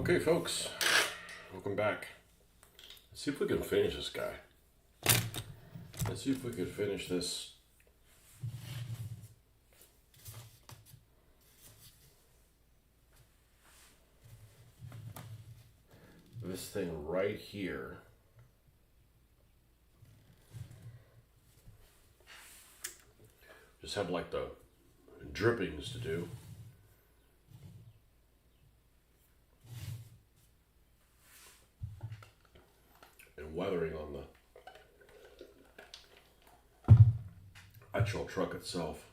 Okay, folks, welcome back. Let's see if we can finish this guy. Let's see if we can finish this thing right here. Just have like the drippings to do. And weathering on the actual truck itself.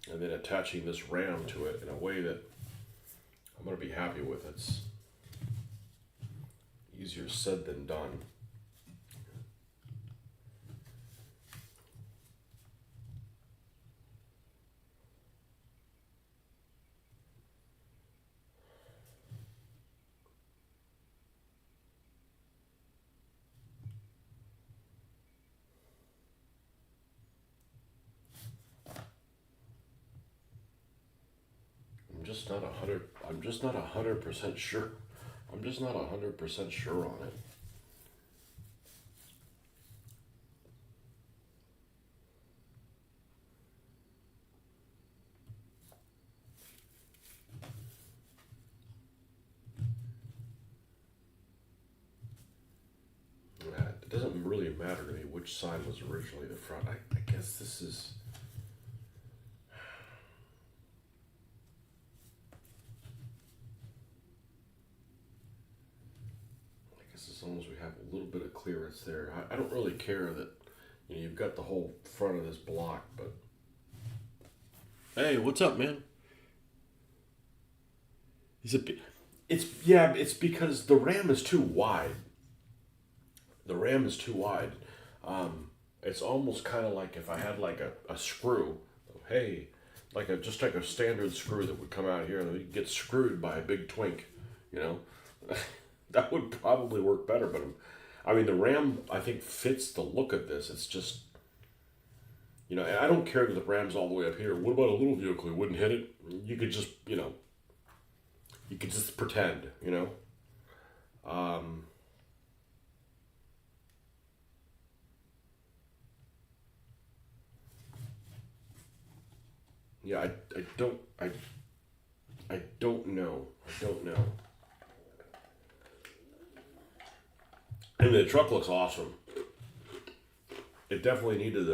And then attaching this ram to it in a way that I'm going to be happy with. It's easier said than done. I'm just not 100% sure. I'm just not 100% sure on it. It doesn't really matter to me which side was originally the front. I guess this is... As long as we have a little bit of clearance there. I don't really care that you've got the whole front of this block, but hey, what's up, man? It's because the ram is too wide. The ram is too wide. It's almost kind of like if I had like a screw. Hey, just like a standard screw that would come out here and get screwed by a big twink, you know. That would probably work better, but I mean, the ram, I think, fits the look of this. It's just, and I don't care that the ram's all the way up here. What about a little vehicle? You wouldn't hit it? You could just, you could just pretend, Yeah, I don't know. I don't know. And the truck looks awesome. It definitely needed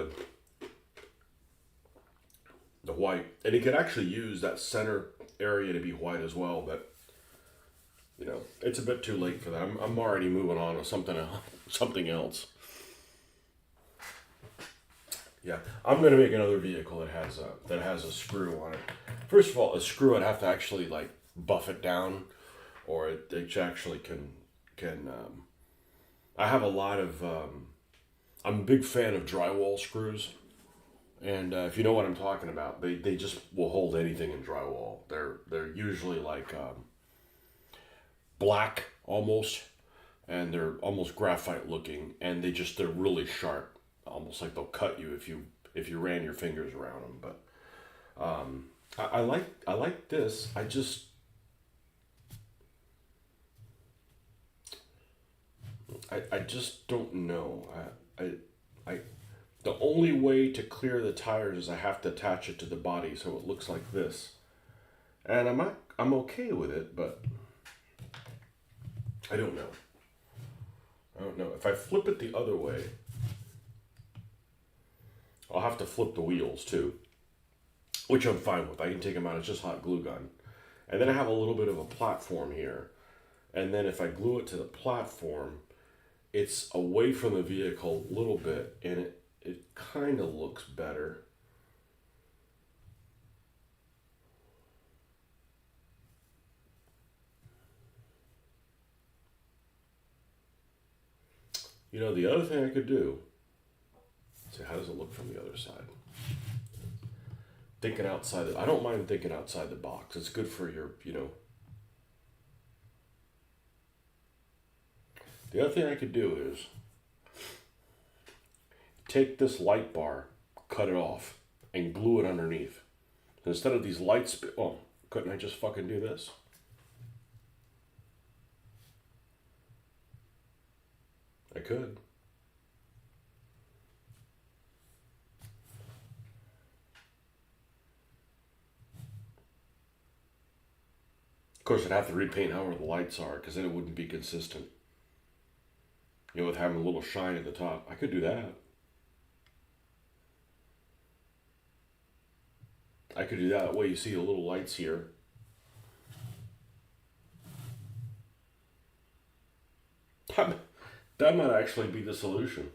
the white. And it could actually use that center area to be white as well, but it's a bit too late for that. I'm already moving on to something else. Yeah, I'm gonna make another vehicle that has a screw on it. First of all, a screw I'd have to actually like buff it down, or it actually can. I have a lot of. I'm a big fan of drywall screws, and if you know what I'm talking about, they just will hold anything in drywall. They're usually like black almost, and they're almost graphite looking, and they're really sharp, almost like they'll cut you if you ran your fingers around them. But I like this. I just don't know. The only way to clear the tires is I have to attach it to the body so it looks like this, and I'm okay with it, but I don't know. If I flip it the other way, I'll have to flip the wheels too, which I'm fine with. I can take them out. It's just hot glue gun, and then I have a little bit of a platform here, and then if I glue it to the platform, it's away from the vehicle a little bit, and it kind of looks better. The other thing I could do, see, how does it look from the other side? Thinking outside, I don't mind thinking outside the box. It's good for your, The other thing I could do is take this light bar, cut it off, and glue it underneath. Instead of these lights, couldn't I just fucking do this? I could. Of course, I'd have to repaint however the lights are, because then it wouldn't be consistent. You know, with having a little shine at the top. I could do that. I could do that. That way you see the little lights here. That might actually be the solution.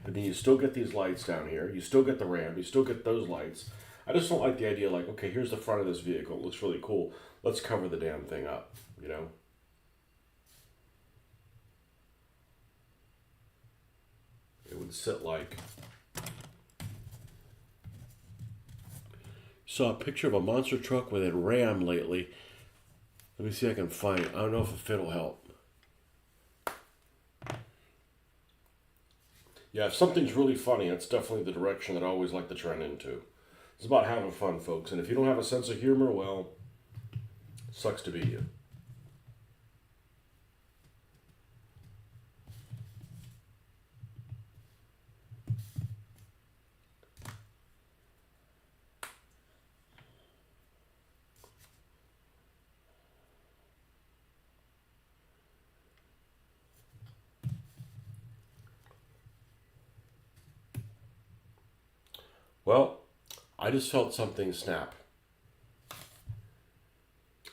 And then you still get these lights down here. You still get the ramp. You still get those lights. I just don't like the idea like, okay, here's the front of this vehicle. It looks really cool. Let's cover the damn thing up, you know? It would sit like... Saw a picture of a monster truck with a ram lately. Let me see if I can find it. I don't know if a fit will help. Yeah, if something's really funny, that's definitely the direction that I always like to trend into. It's about having fun, folks. And if you don't have a sense of humor, well, sucks to be you. Well, I just felt something snap.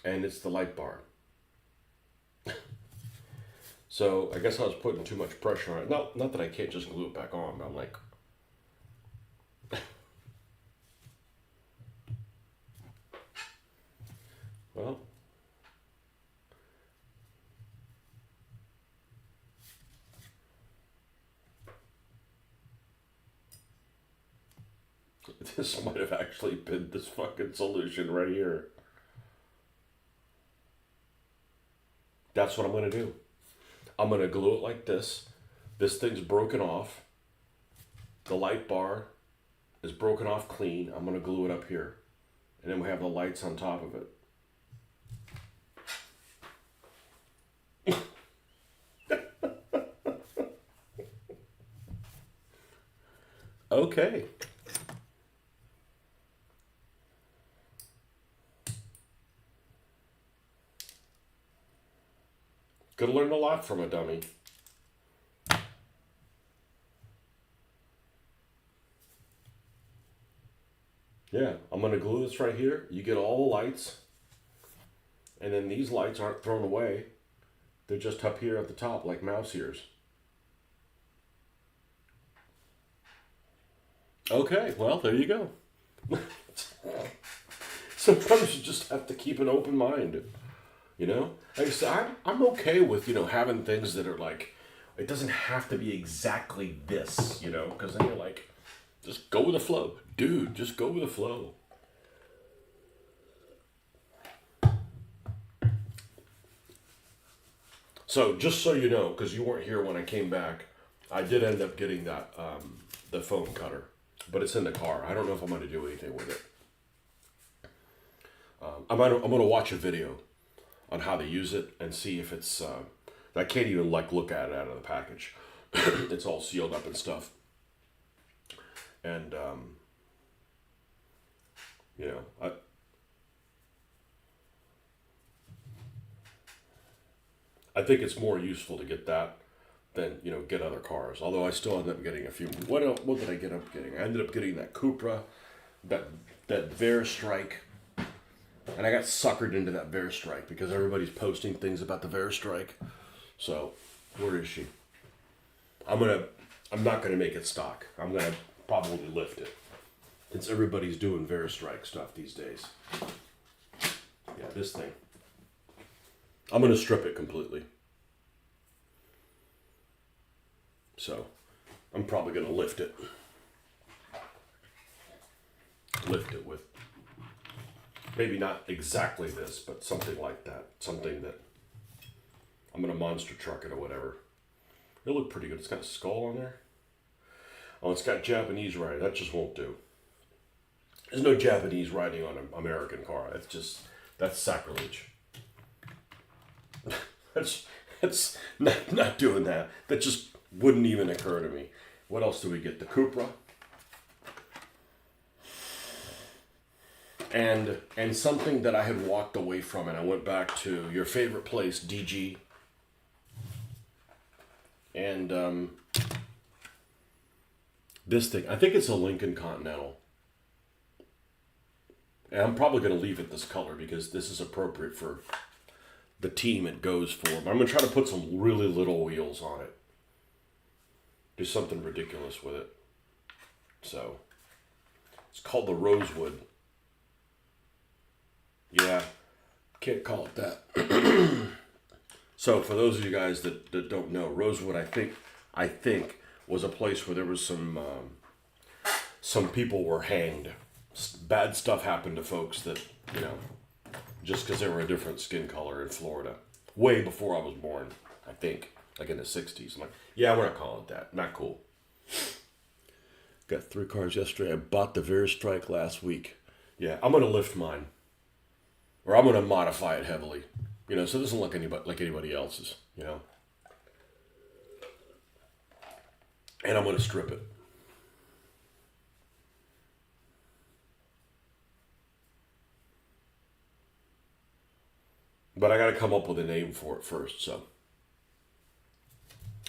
And it's the light bar. So I guess I was putting too much pressure on it. Not that I can't just glue it back on, but I'm like... Well... This might have actually been this fucking solution right here. That's what I'm going to do. I'm going to glue it like this. This thing's broken off. The light bar is broken off clean. I'm going to glue it up here. And then we have the lights on top of it. Okay. Could learn a lot from a dummy. Yeah, I'm going to glue this right here. You get all the lights. And then these lights aren't thrown away. They're just up here at the top like mouse ears. Okay, well, there you go. Sometimes you just have to keep an open mind. You know? Like I said, I'm okay with, you know, having things that are like, it doesn't have to be exactly this, you know? Because then you're like, just go with the flow. Dude, just go with the flow. So, just so you know, because you weren't here when I came back, I did end up getting that, the foam cutter. But it's in the car. I don't know if I'm going to do anything with it. I'm going to watch a video on how to use it and see if it's, I can't even like look at it out of the package. It's all sealed up and stuff. And, you know, I think it's more useful to get that than, you know, get other cars. Although I still end up getting a few. What did I end up getting? I ended up getting that Cupra, that Verstrike. And I got suckered into that Verstrike because everybody's posting things about the Verstrike. So, where is she? I'm not gonna make it stock. I'm gonna probably lift it. Since everybody's doing Verstrike stuff these days. Yeah, this thing. I'm gonna strip it completely. So, I'm probably gonna lift it. Lift it with, maybe not exactly this, but something like that. Something that, I'm gonna monster truck it or whatever. It'll look pretty good. It's got a skull on there. Oh, it's got Japanese writing. That just won't do. There's no Japanese writing on an American car. That's sacrilege. that's not doing that. That just Wouldn't even occur to me. What else do we get? The Cupra. And something that I had walked away from, and I went back to your favorite place, DG. And this thing, I think it's a Lincoln Continental. And I'm probably going to leave it this color because this is appropriate for the team it goes for. But I'm going to try to put some really little wheels on it. Do something ridiculous with it. So, it's called the Rosewood. Yeah, can't call it that. So, for those of you guys that don't know, Rosewood, I think was a place where there was some people were hanged. Bad stuff happened to folks that, just because they were a different skin color in Florida. Way before I was born, I think. Like in the 60s. I'm like, yeah, we're not calling it that. Not cool. Got 3 cars yesterday. I bought the Veerstrike last week. Yeah, I'm going to lift mine. Or I'm going to modify it heavily. So it doesn't look like anybody else's, And I'm going to strip it. But I got to come up with a name for it first, so.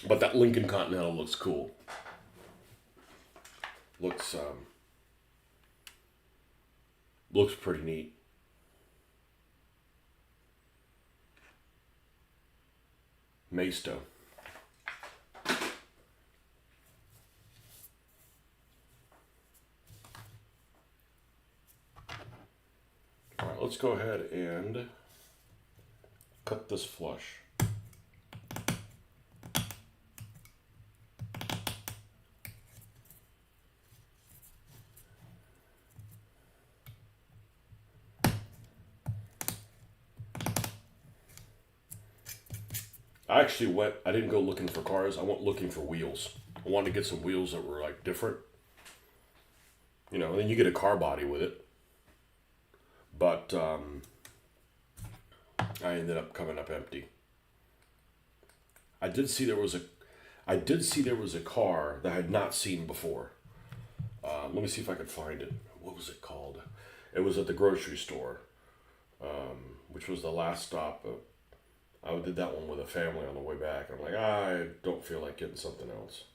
But that Lincoln Continental looks cool. Looks pretty neat. Maisto. All right, let's go ahead and cut this flush. I didn't go looking for cars. I went looking for wheels. I wanted to get some wheels that were like different. And then you get a car body with it. But I ended up coming up empty. I did see there was a car that I had not seen before. Let me see if I could find it. What was it called? It was at the grocery store, which was the last stop. I did that one with a family on the way back. I'm like, I don't feel like getting something else.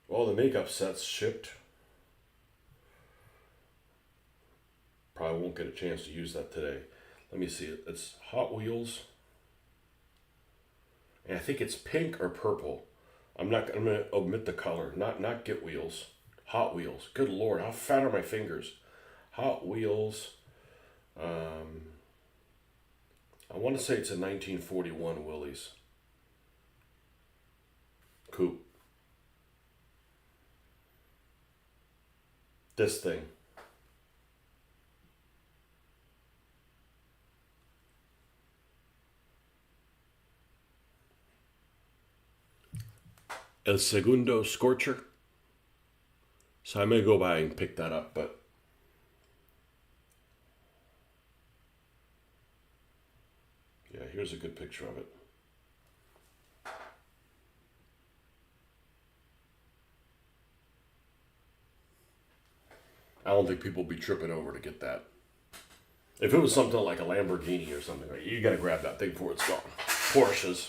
Well, the makeup set's shipped. Probably won't get a chance to use that today. Let me see it. It's Hot Wheels. And I think it's pink or purple. I'm going to omit the color. Not Get Wheels. Hot Wheels. Good Lord, how fat are my fingers? Hot Wheels. I want to say it's a 1941 Willys coupe. This thing. El Segundo Scorcher. So I may go by and pick that up, but yeah, here's a good picture of it. I don't think people will be tripping over to get that. If it was something like a Lamborghini or something, you got to grab that thing before it's gone. Porsche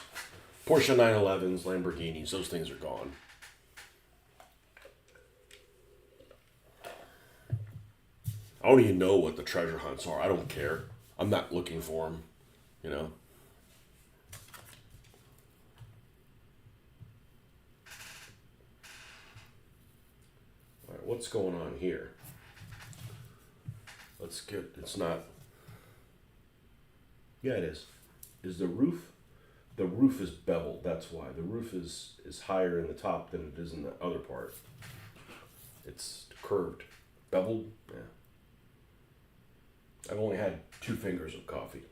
911s, Lamborghinis, those things are gone. I don't even know what the treasure hunts are. I don't care. I'm not looking for them, All right, what's going on here? Let's get, it's not, yeah, it is. Is the roof is beveled, that's why. The roof is higher in the top than it is in the other part. It's curved. Beveled, yeah. I've only had 2 fingers of coffee.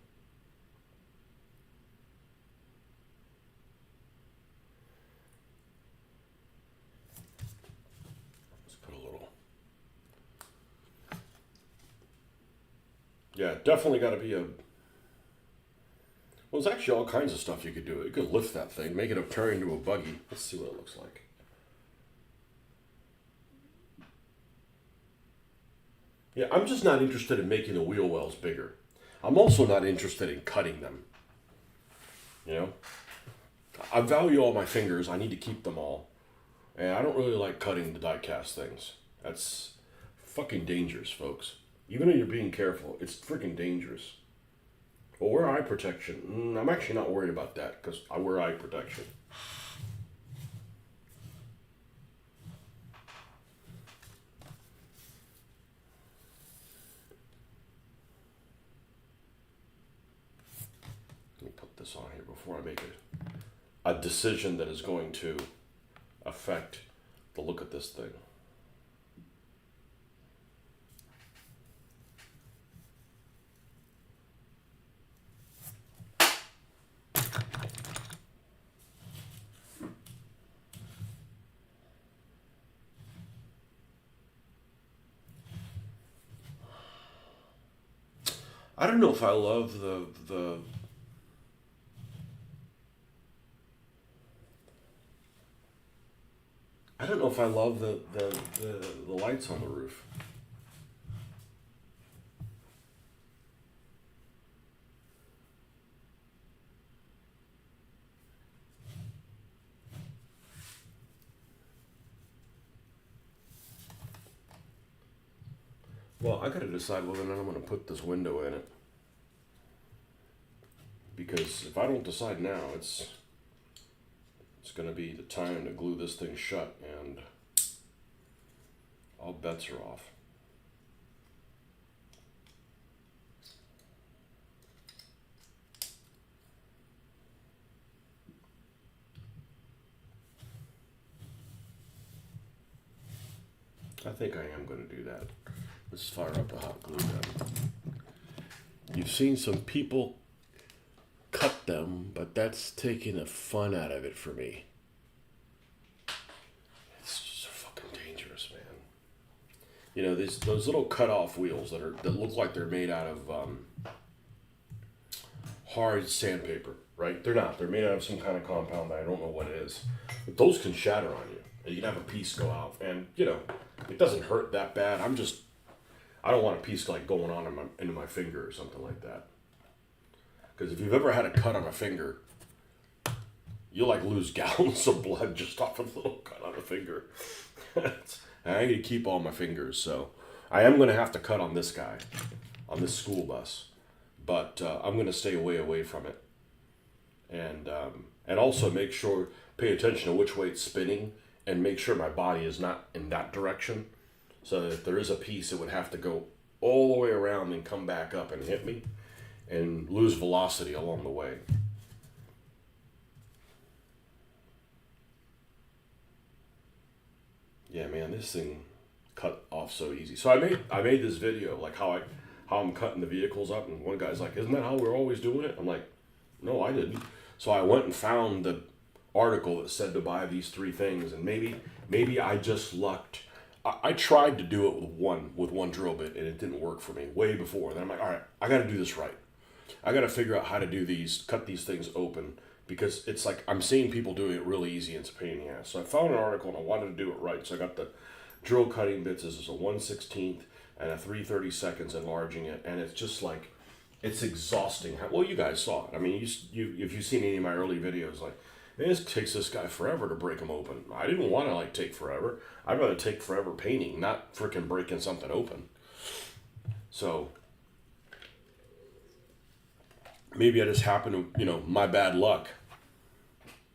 Let's put a little. Yeah, definitely got to be a Well, there's actually all kinds of stuff you could do. You could lift that thing, make it turn into a buggy. Let's see what it looks like. Yeah, I'm just not interested in making the wheel wells bigger. I'm also not interested in cutting them. You know? I value all my fingers. I need to keep them all. And I don't really like cutting the die cast things. That's fucking dangerous, folks. Even though you're being careful, it's freaking dangerous. Well, wear eye protection. I'm actually not worried about that because I wear eye protection. Let me put this on here before I make a decision that is going to affect the look of this thing. I don't know if I love the I don't know if I love the lights on the roof. Well, I gotta decide whether or not I'm gonna put this window in it. Because if I don't decide now, it's gonna be the time to glue this thing shut, and all bets are off. I think I am going to do that. Let's fire up the hot glue gun. You've seen some people cut them, but that's taking the fun out of it for me. It's just fucking dangerous, man. You know, those little cut-off wheels that look like they're made out of hard sandpaper, right? They're not. They're made out of some kind of compound that I don't know what it is. But those can shatter on you. You can have a piece go out, and you know, it doesn't hurt that bad. I don't want a piece like going on into my finger or something like that. Because if you've ever had a cut on a finger, you'll like lose gallons of blood just off a little cut on a finger. And I need to keep all my fingers, so I am going to have to cut on this guy, on this school bus, but I'm going to stay away from it, and also pay attention to which way it's spinning, and make sure my body is not in that direction. So that if there is a piece, it would have to go all the way around and come back up and hit me and lose velocity along the way. Yeah, man, this thing cut off so easy. So I made this video like how I'm cutting the vehicles up, and one guy's like, "Isn't that how we're always doing it?" I'm like, "No, I didn't." So I went and found the article that said to buy these 3 things, and maybe I just lucked. I tried to do it with one drill bit, and it didn't work for me way before. Then I'm like, all right, I got to do this right. I got to figure out how to do cut these things open, because it's like I'm seeing people doing it really easy, and it's a pain in the ass. So I found an article, and I wanted to do it right. So I got the drill cutting bits. This is a 1/16 and a 3/32 enlarging it, and it's just like, it's exhausting. Well, you guys saw it. I mean, if you've seen any of my early videos, like, it takes this guy forever to break them open. I didn't want to like take forever. I'd rather take forever painting, not freaking breaking something open. So maybe I just happened to, my bad luck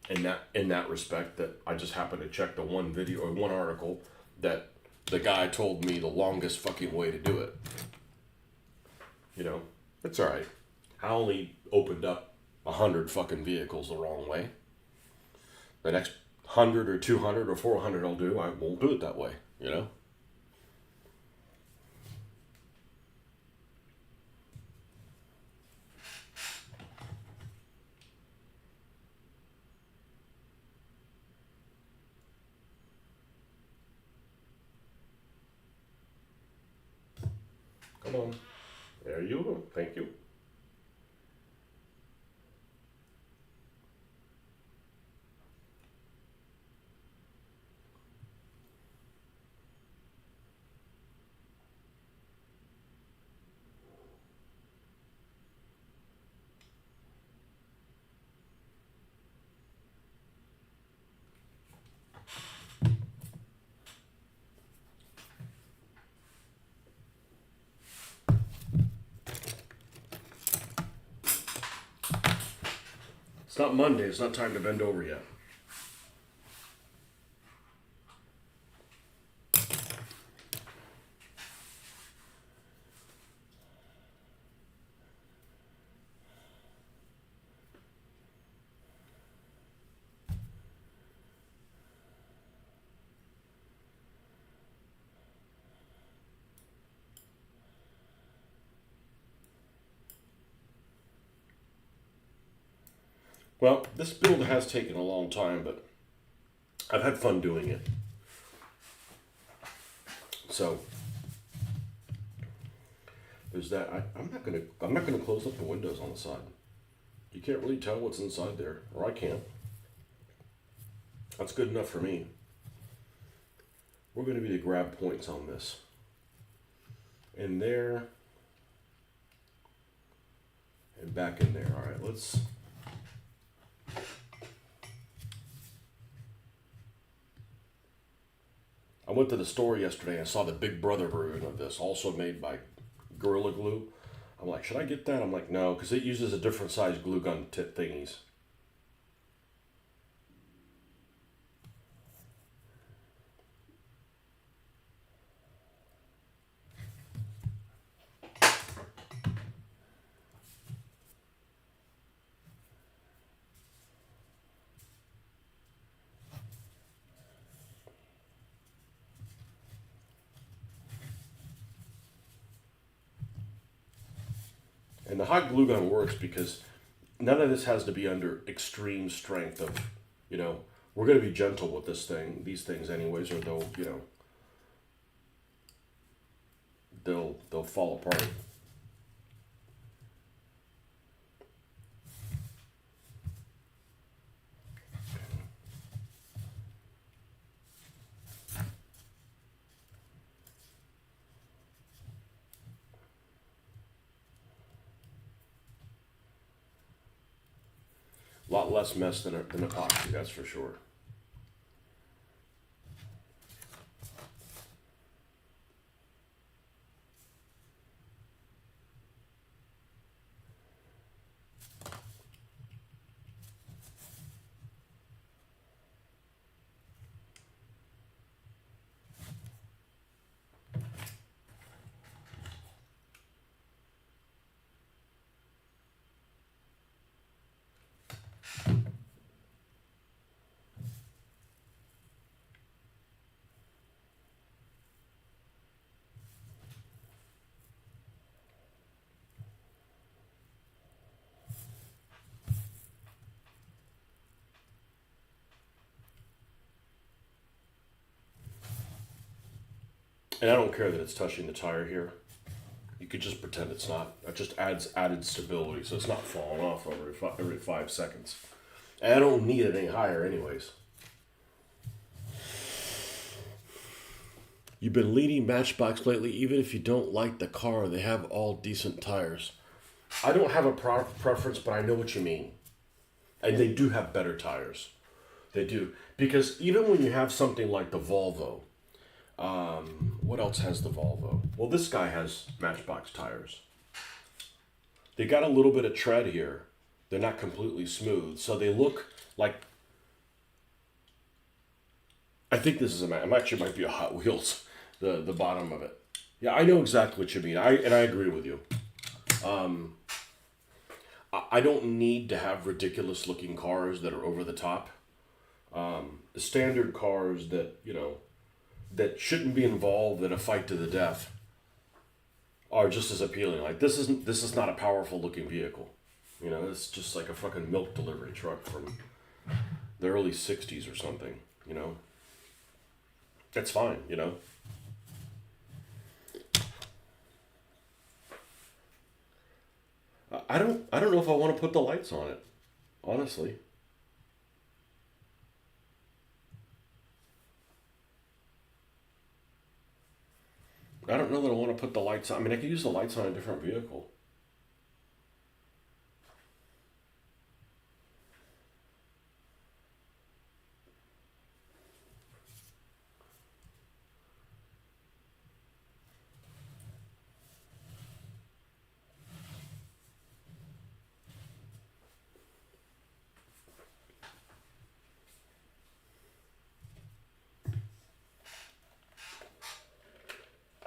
in that respect, that I just happened to check the one video or one article that the guy told me the longest fucking way to do it. It's all right. I only opened up 100 fucking vehicles the wrong way. The next 100 or 200 or 400 I'll do, I won't do it that way, Come on. There you go. Thank you. It's not Monday. It's not time to bend over yet. Well, this build has taken a long time, but I've had fun doing it. So there's that. I'm not gonna close up the windows on the side. You can't really tell what's inside there, or I can't. That's good enough for me. We're gonna be to grab points on this. In there and back in there. All right, let's. I went to the store yesterday and I saw the Big Brother version of this, also made by Gorilla Glue. I'm like, should I get that? I'm like, no, because it uses a different size glue gun tip thingies. And the hot glue gun works because none of this has to be under extreme strength of, we're going to be gentle with these things anyways, or they'll fall apart. A lot less mess than epoxy, that's for sure. And I don't care that it's touching the tire here. You could just pretend it's not. That just adds added stability, so it's not falling off every 5 seconds. And I don't need it any higher anyways. You've been leading Matchbox lately, even if you don't like the car, they have all decent tires. I don't have a preference, but I know what you mean. And they do have better tires. They do. Because even when you have something like the Volvo, what else has the Volvo? Well, this guy has Matchbox tires. They got a little bit of tread here. They're not completely smooth, so they look like. I think this is actually might be a Hot Wheels. The bottom of it. Yeah, I know exactly what you mean. I agree with you. I don't need to have ridiculous looking cars that are over the top. The standard cars that that shouldn't be involved in a fight to the death are just as appealing. Like this is not a powerful looking vehicle. It's just like a fucking milk delivery truck from the early 60s or something, That's fine, I don't know if I want to put the lights on it, honestly. I don't know that I want to put the lights on. I mean, I could use the lights on a different vehicle.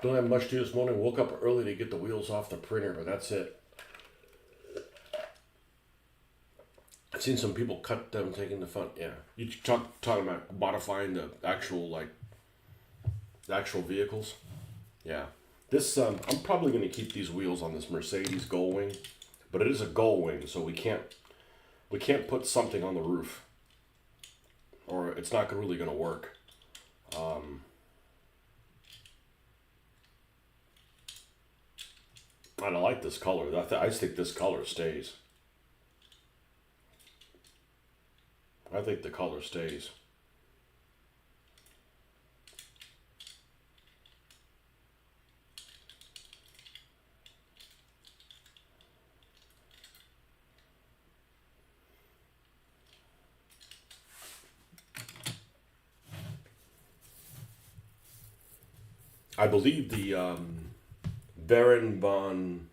Don't have much to do this morning. Woke up early to get the wheels off the printer, but that's it. I've seen some people cut them, taking the front. Yeah, you talking about modifying the actual the actual vehicles. Yeah, this I'm probably going to keep these wheels on this Mercedes Gullwing, but it is a Gullwing, so we can't put something on the roof, or it's not really going to work. And I like this color. I just think this color stays. I think the color stays. I believe the Baron von,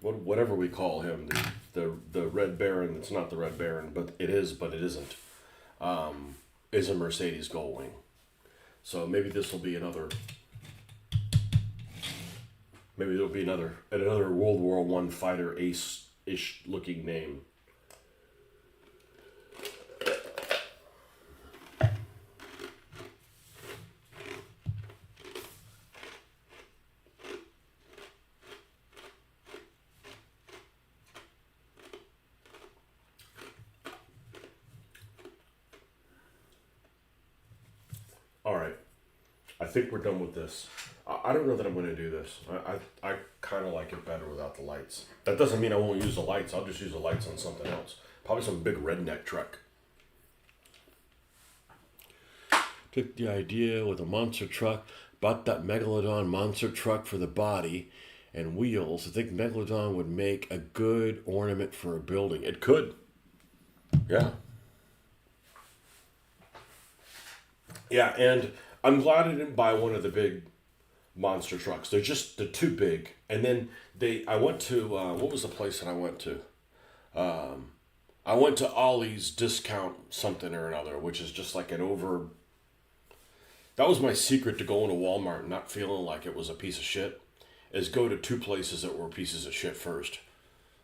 whatever we call him, the Red Baron. It's not the Red Baron, but it is, but it isn't. Is a Mercedes Gullwing. So maybe this will be another. Maybe there'll be another World War One fighter ace-ish looking name. All right, I think we're done with this. I don't know that I'm going to do this. I kind of like it better without the lights. That doesn't mean I won't use the lights. I'll just use the lights on something else. Probably some big redneck truck. Took the idea with a monster truck, bought that Megalodon monster truck for the body and wheels. I think Megalodon would make a good ornament for a building. It could. Yeah. Yeah, and I'm glad I didn't buy one of the big monster trucks. They're too big. And then I went to what was the place that I went to? I went to Ollie's Discount something or another, which is just like an over. That was my secret to going to Walmart and not feeling like it was a piece of shit. Is go to two places that were pieces of shit first.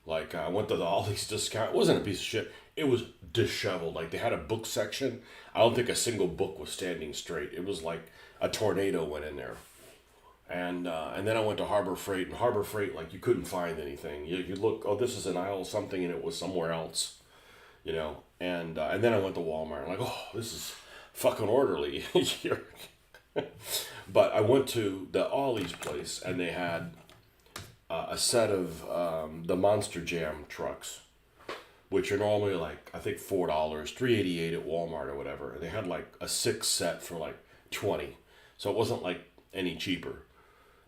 Like I went to the Ollie's Discount. It wasn't a piece of shit. It was disheveled. Like they had a book section. I don't think a single book was standing straight. It was like a tornado went in there. And then I went to Harbor Freight. And Harbor Freight, like you couldn't find anything. You look, oh, this is an aisle something, and it was somewhere else. You know. And then I went to Walmart. I'm like, oh, this is fucking orderly here. But I went to the Ollie's place, and they had a set of the Monster Jam trucks, which are normally like I think $4, $3.88 at Walmart or whatever. And they had like a 6 set for like $20, so it wasn't like any cheaper.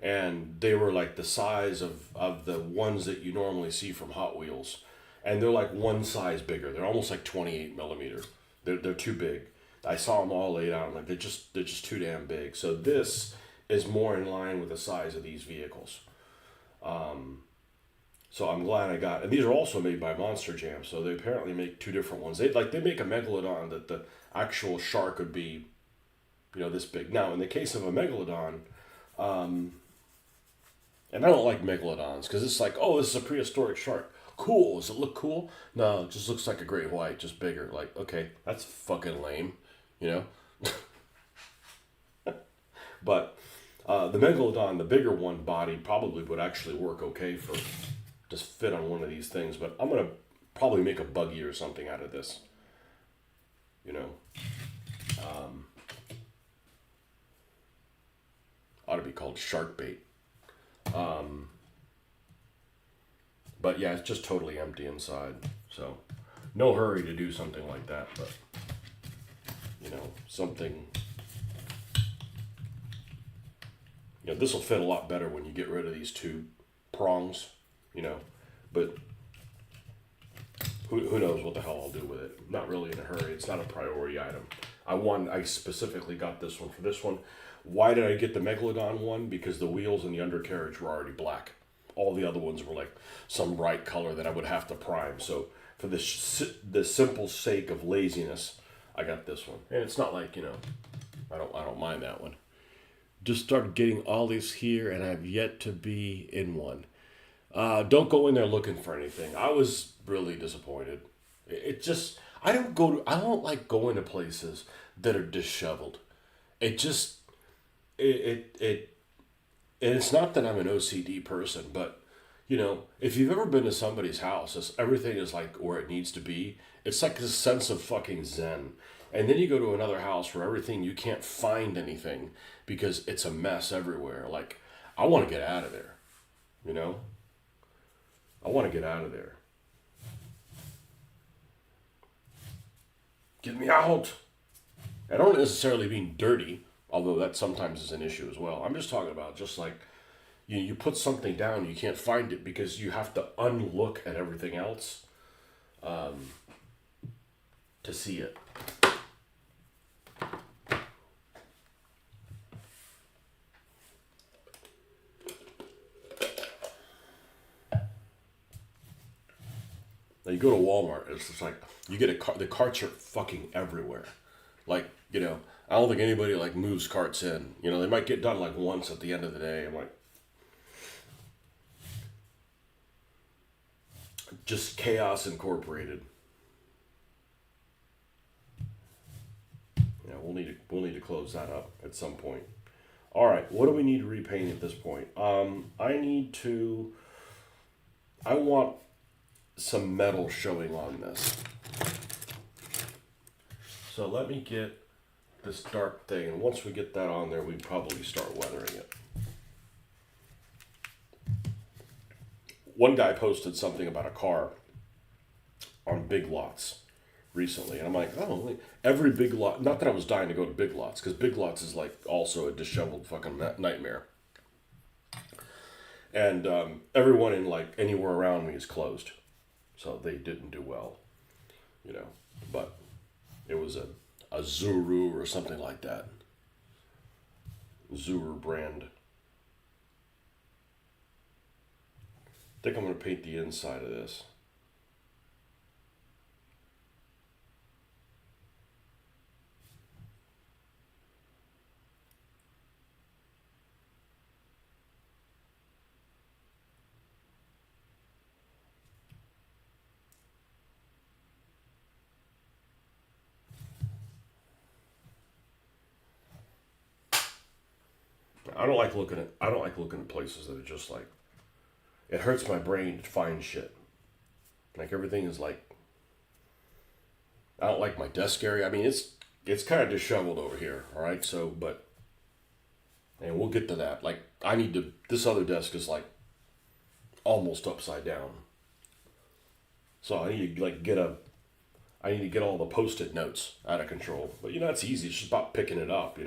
And they were like the size of the ones that you normally see from Hot Wheels, and they're like one size bigger. They're almost like 28 millimeter. They're too big. I saw them all laid out. I'm like they're just too damn big. So this is more in line with the size of these vehicles. So I'm glad I got, and these are also made by Monster Jam. So they apparently make two different ones. They make a Megalodon that the actual shark would be, this big. Now in the case of a Megalodon, and I don't like Megalodons because it's like, oh, this is a prehistoric shark. Cool. Does it look cool? No, it just looks like a great white, just bigger. Like, okay, that's fucking lame, But the Megalodon, the bigger one body, probably would actually work okay for just fit on one of these things. But I'm going to probably make a buggy or something out of this. Ought to be called shark bait. But yeah, it's just totally empty inside. So no hurry to do something like that. But, something... this will fit a lot better when you get rid of these two prongs, but who knows what the hell I'll do with it. Not really in a hurry. It's not a priority item. I specifically got this one for this one. Why did I get the Megalodon one? Because the wheels and the undercarriage were already black. All the other ones were like some bright color that I would have to prime. So for the simple sake of laziness, I got this one. And it's not like, I don't mind that one. just started getting all these here, and I've yet to be in one. Don't go in there looking for anything. I was really disappointed. It just I don't like going to places that are disheveled. It just it and it's not that I'm an OCD person, but if you've ever been to somebody's house, everything is like where it needs to be. It's like a sense of fucking zen. And then you go to another house where everything you can't find anything because it's a mess everywhere. Like I want to get out of there, you know? I want to get out of there. Get me out. I don't necessarily mean dirty, although that sometimes is an issue as well. I'm just talking about just like you put something down, you can't find it because you have to unlook at everything else to see it. Now you go to Walmart, it's just like you get a cart. The carts are fucking everywhere. Like I don't think anybody like moves carts in. They might get done like once at the end of the day. I'm like, just chaos incorporated. Yeah, we'll need to close that up at some point. All right, what do we need to repaint at this point? I want some metal showing on this. So let me get this dark thing, and once we get that on there, we probably start weathering it. One guy posted something about a car on Big Lots recently, and I'm like, oh, every Big Lot. Not that I was dying to go to Big Lots, because Big Lots is like also a disheveled fucking nightmare. And everyone in like anywhere around me is closed, so they didn't do well, But it was a Zuru or something like that. Zuru brand. I think I'm going to paint the inside of this. I don't like looking at places that are just like, it hurts my brain to find shit. Like everything is like, I don't like my desk area. I mean, it's kind of disheveled over here. All right. So, and we'll get to that. Like this other desk is like almost upside down. So I need to get all the Post-it notes out of control. But it's easy. It's just about picking it up,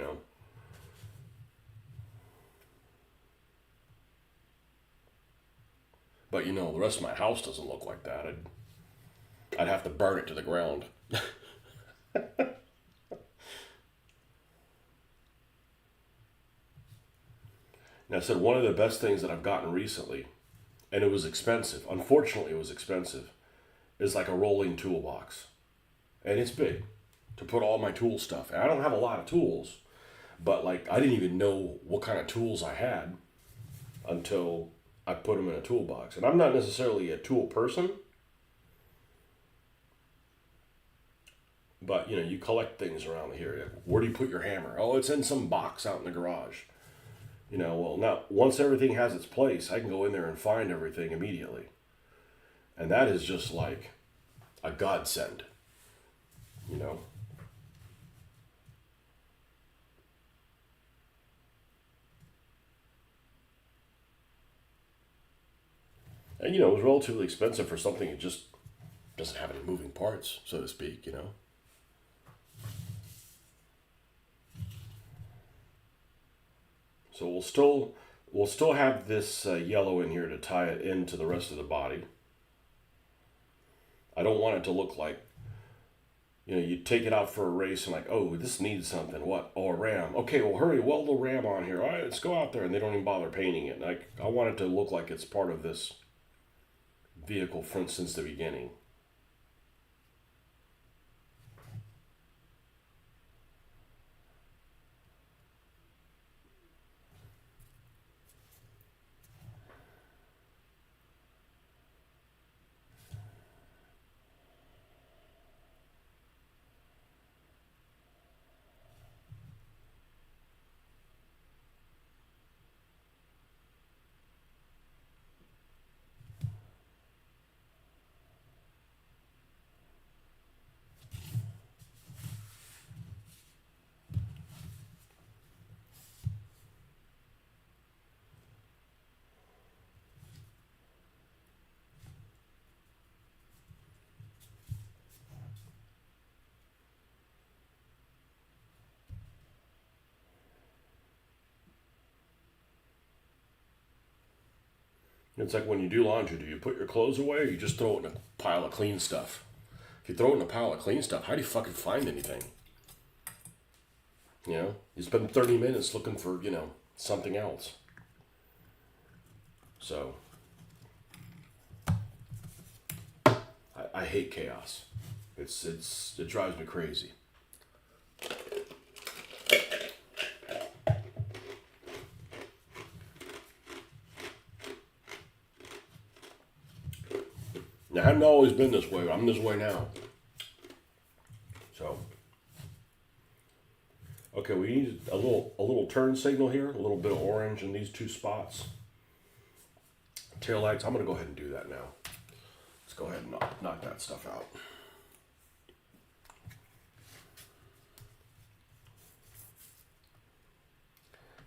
But the rest of my house doesn't look like that. I'd have to burn it to the ground. Now I said one of the best things that I've gotten recently, and it was expensive. Unfortunately, it was expensive. Is like a rolling toolbox, and it's big to put all my tool stuff. And I don't have a lot of tools, but like I didn't even know what kind of tools I had until I put them in a toolbox. And I'm not necessarily a tool person, but you collect things around here. Where do you put your hammer? Oh, it's in some box out in the garage. Well, now once everything has its place, I can go in there and find everything immediately. And that is just like a godsend, And it was relatively expensive for something that just doesn't have any moving parts, so to speak. So we'll still have this yellow in here to tie it into the rest of the body. I don't want it to look like, you take it out for a race and like, oh, this needs something. What? Oh, a ram. Okay, well, hurry, weld the ram on here. All right, let's go out there. And they don't even bother painting it. Like, I want it to look like it's part of this vehicle since the beginning. It's like when you do laundry, do you put your clothes away or you just throw it in a pile of clean stuff? If you throw it in a pile of clean stuff, how do you fucking find anything? You know, you spend 30 minutes looking for, something else. So, I hate chaos. It drives me crazy. Now, I haven't always been this way, but I'm this way now. So, okay, we need a little turn signal here, a little bit of orange in these two spots. Tail lights, I'm going to go ahead and do that now. Let's go ahead and knock that stuff out.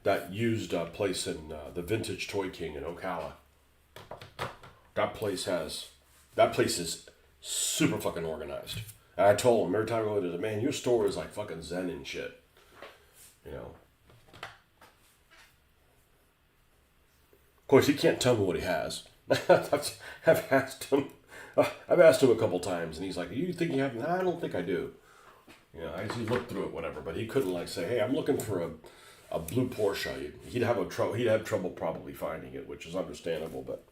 That used place in the Vintage Toy King in Ocala. That place is super fucking organized. And I told him every time I go there, man, your store is like fucking zen and shit. You know. Of course, he can't tell me what he has. I've asked him a couple times, and he's like, "You think you have?" No, I don't think I do. You know, he looked through it, whatever, but he couldn't like say, "Hey, I'm looking for a blue Porsche." He'd have trouble probably finding it, which is understandable, but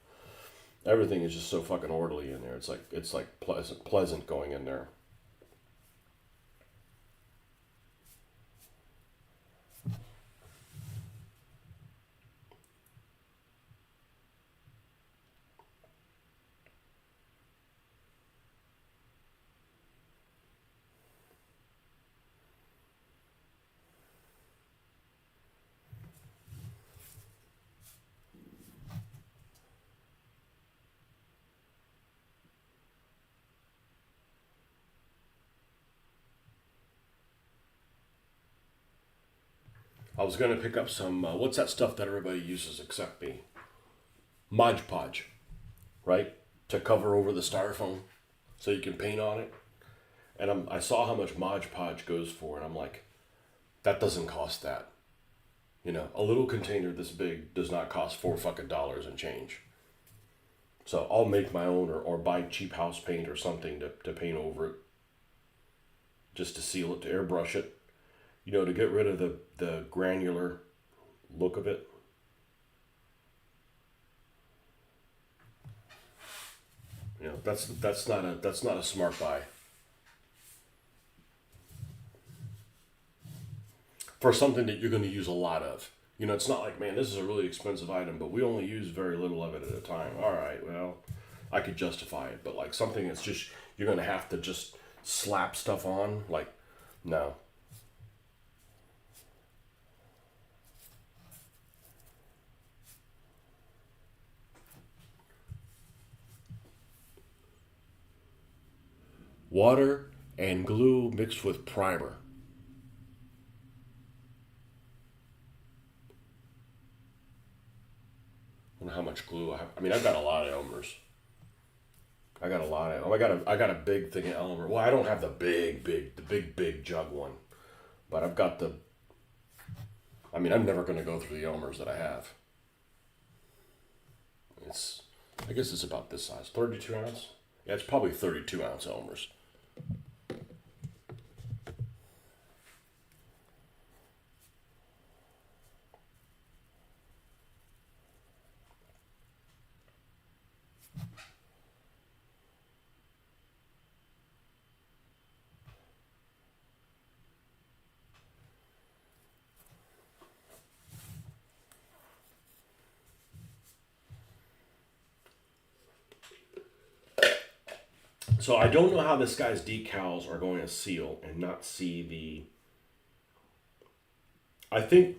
everything is just so fucking orderly in there. It's like pleasant going in there. I was gonna pick up some. What's that stuff that everybody uses except me? Mod Podge, right? To cover over the styrofoam, so you can paint on it. And I saw how much Mod Podge goes for, and I'm like, that doesn't cost that. You know, a little container this big does not cost $4 and change. So I'll make my own or buy cheap house paint or something to paint over it. Just to seal it, to airbrush it. You know, to get rid of the granular look of it. You know, that's not a smart buy. For something that you're going to use a lot of. You know, it's not like, man, this is a really expensive item, but we only use very little of it at a time. All right, well, I could justify it, but like something that's just, you're going to have to just slap stuff on, like, no. Water and glue mixed with primer. I don't know how much glue I have. I mean, I've got a lot of Elmer's. I got a big thing of Elmer. Well, I don't have the big jug one, but I've got the. I mean, I'm never going to go through the Elmer's that I have. I guess it's about this size, 32 ounce. Yeah, it's probably 32 ounce Elmer's. So I don't know how this guy's decals are going to seal and not see the. I think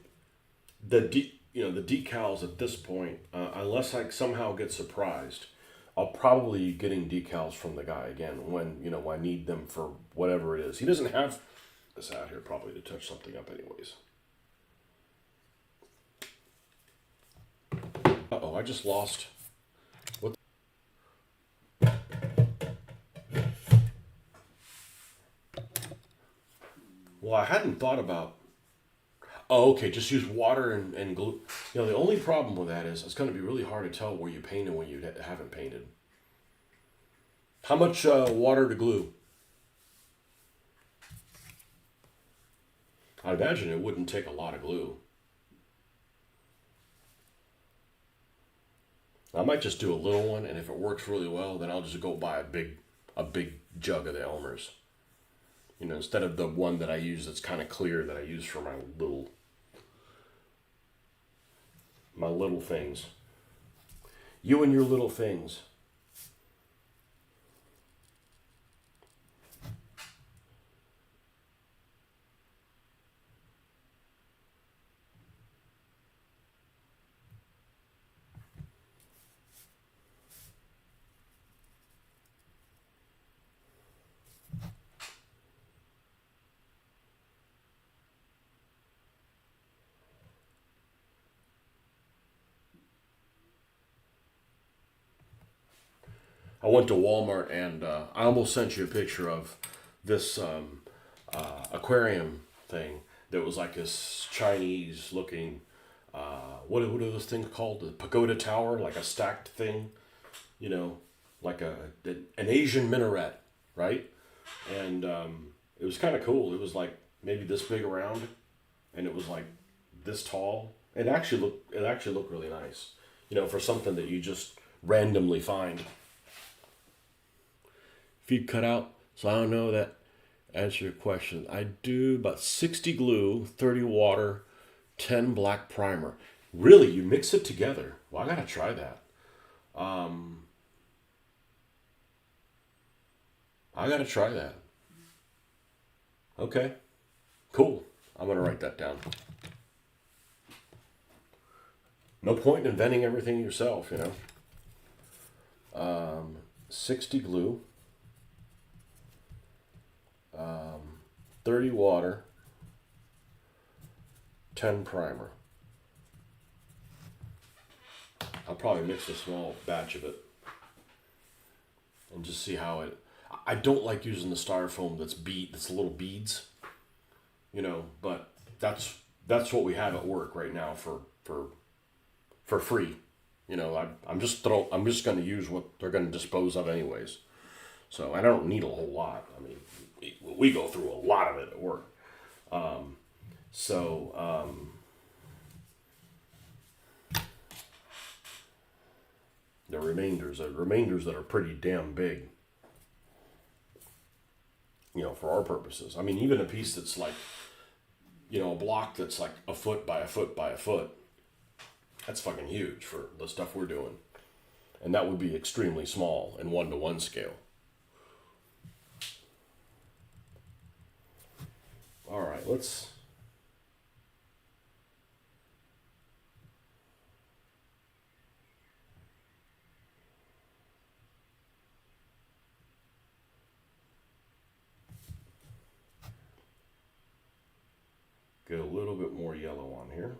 the decals at this point, unless I somehow get surprised, I'll probably be getting decals from the guy again when I need them for whatever it is. He doesn't have this out here probably to touch something up anyways. Uh-oh, I just lost. What? Well, I hadn't thought about. Oh, okay. Just use water and glue. You know, the only problem with that is it's going to be really hard to tell where you painted when you haven't painted. How much water to glue? I imagine it wouldn't take a lot of glue. I might just do a little one, and if it works really well, then I'll just go buy a big jug of the Elmer's. You know, instead of the one that I use that's kind of clear that I use for my little things. You and your little things. I went to Walmart and I almost sent you a picture of this aquarium thing that was like this Chinese looking, what are those things called? The pagoda tower, like a stacked thing, you know, like an Asian minaret, right? And it was kind of cool. It was like maybe this big around, and it was like this tall. It actually looked really nice, you know, for something that you just randomly find. Feed cut out. So I don't know that answer your question. I do about 60 glue, 30 water, 10 black primer. Really, you mix it together. Well, I gotta try that. Um, I gotta try that. Okay, cool. I'm gonna write that down. No point in inventing everything yourself, you know. 60 glue, 30 water, 10 primer. I'll probably mix a small batch of it and just see how it. I don't like using the styrofoam that's little beads, you know, but that's what we have at work right now for free. You know, I'm just going to use what they're going to dispose of anyways. So I don't need a whole lot. I mean, we go through a lot of it at work. So the remainders that are pretty damn big, you know, for our purposes. I mean, even a piece that's like, you know, a block that's like a foot by a foot by a foot, that's fucking huge for the stuff we're doing. And that would be extremely small in 1-to-1 scale. All right, let's get a little bit more yellow on here.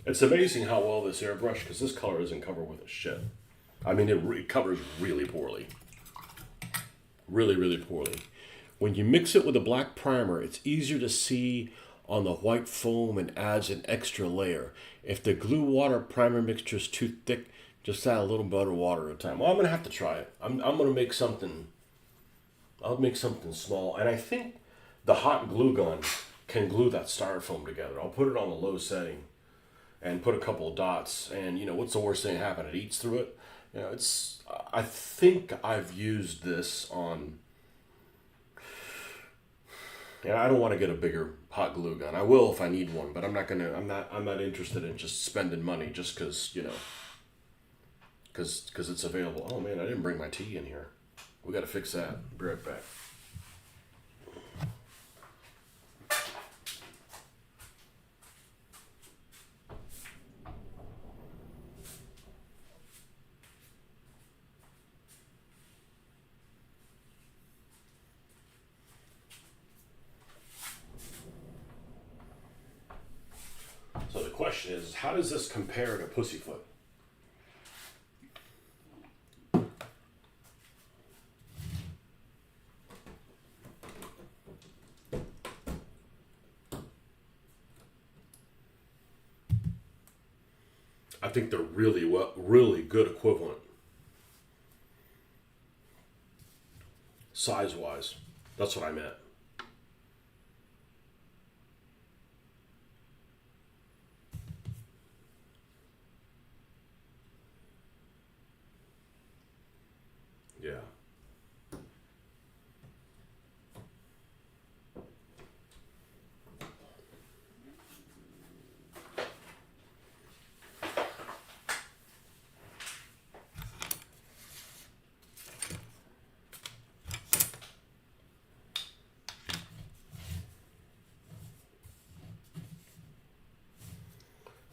It's amazing how well this airbrush, because this color isn't covered with a shit. I mean, it covers really poorly. Really, really poorly. When you mix it with a black primer, it's easier to see on the white foam and adds an extra layer. If the glue water primer mixture is too thick, just add a little bit of water at a time. Well, I'm gonna have to try it. I'm gonna make something. I'll make something small, and I think the hot glue gun can glue that styrofoam together. I'll put it on a low setting and put a couple of dots, and you know what's the worst thing that happen? It eats through it. You know, it's. I think I've used this on And I don't want to get a bigger hot glue gun. I will if I need one, but I'm not interested in just spending money just because, because it's available. Oh man, I didn't bring my tea in here. We got to fix that. Be right back. So the question is, how does this compare to Pussyfoot? I think they're really good equivalent, size wise. That's what I meant. Yeah.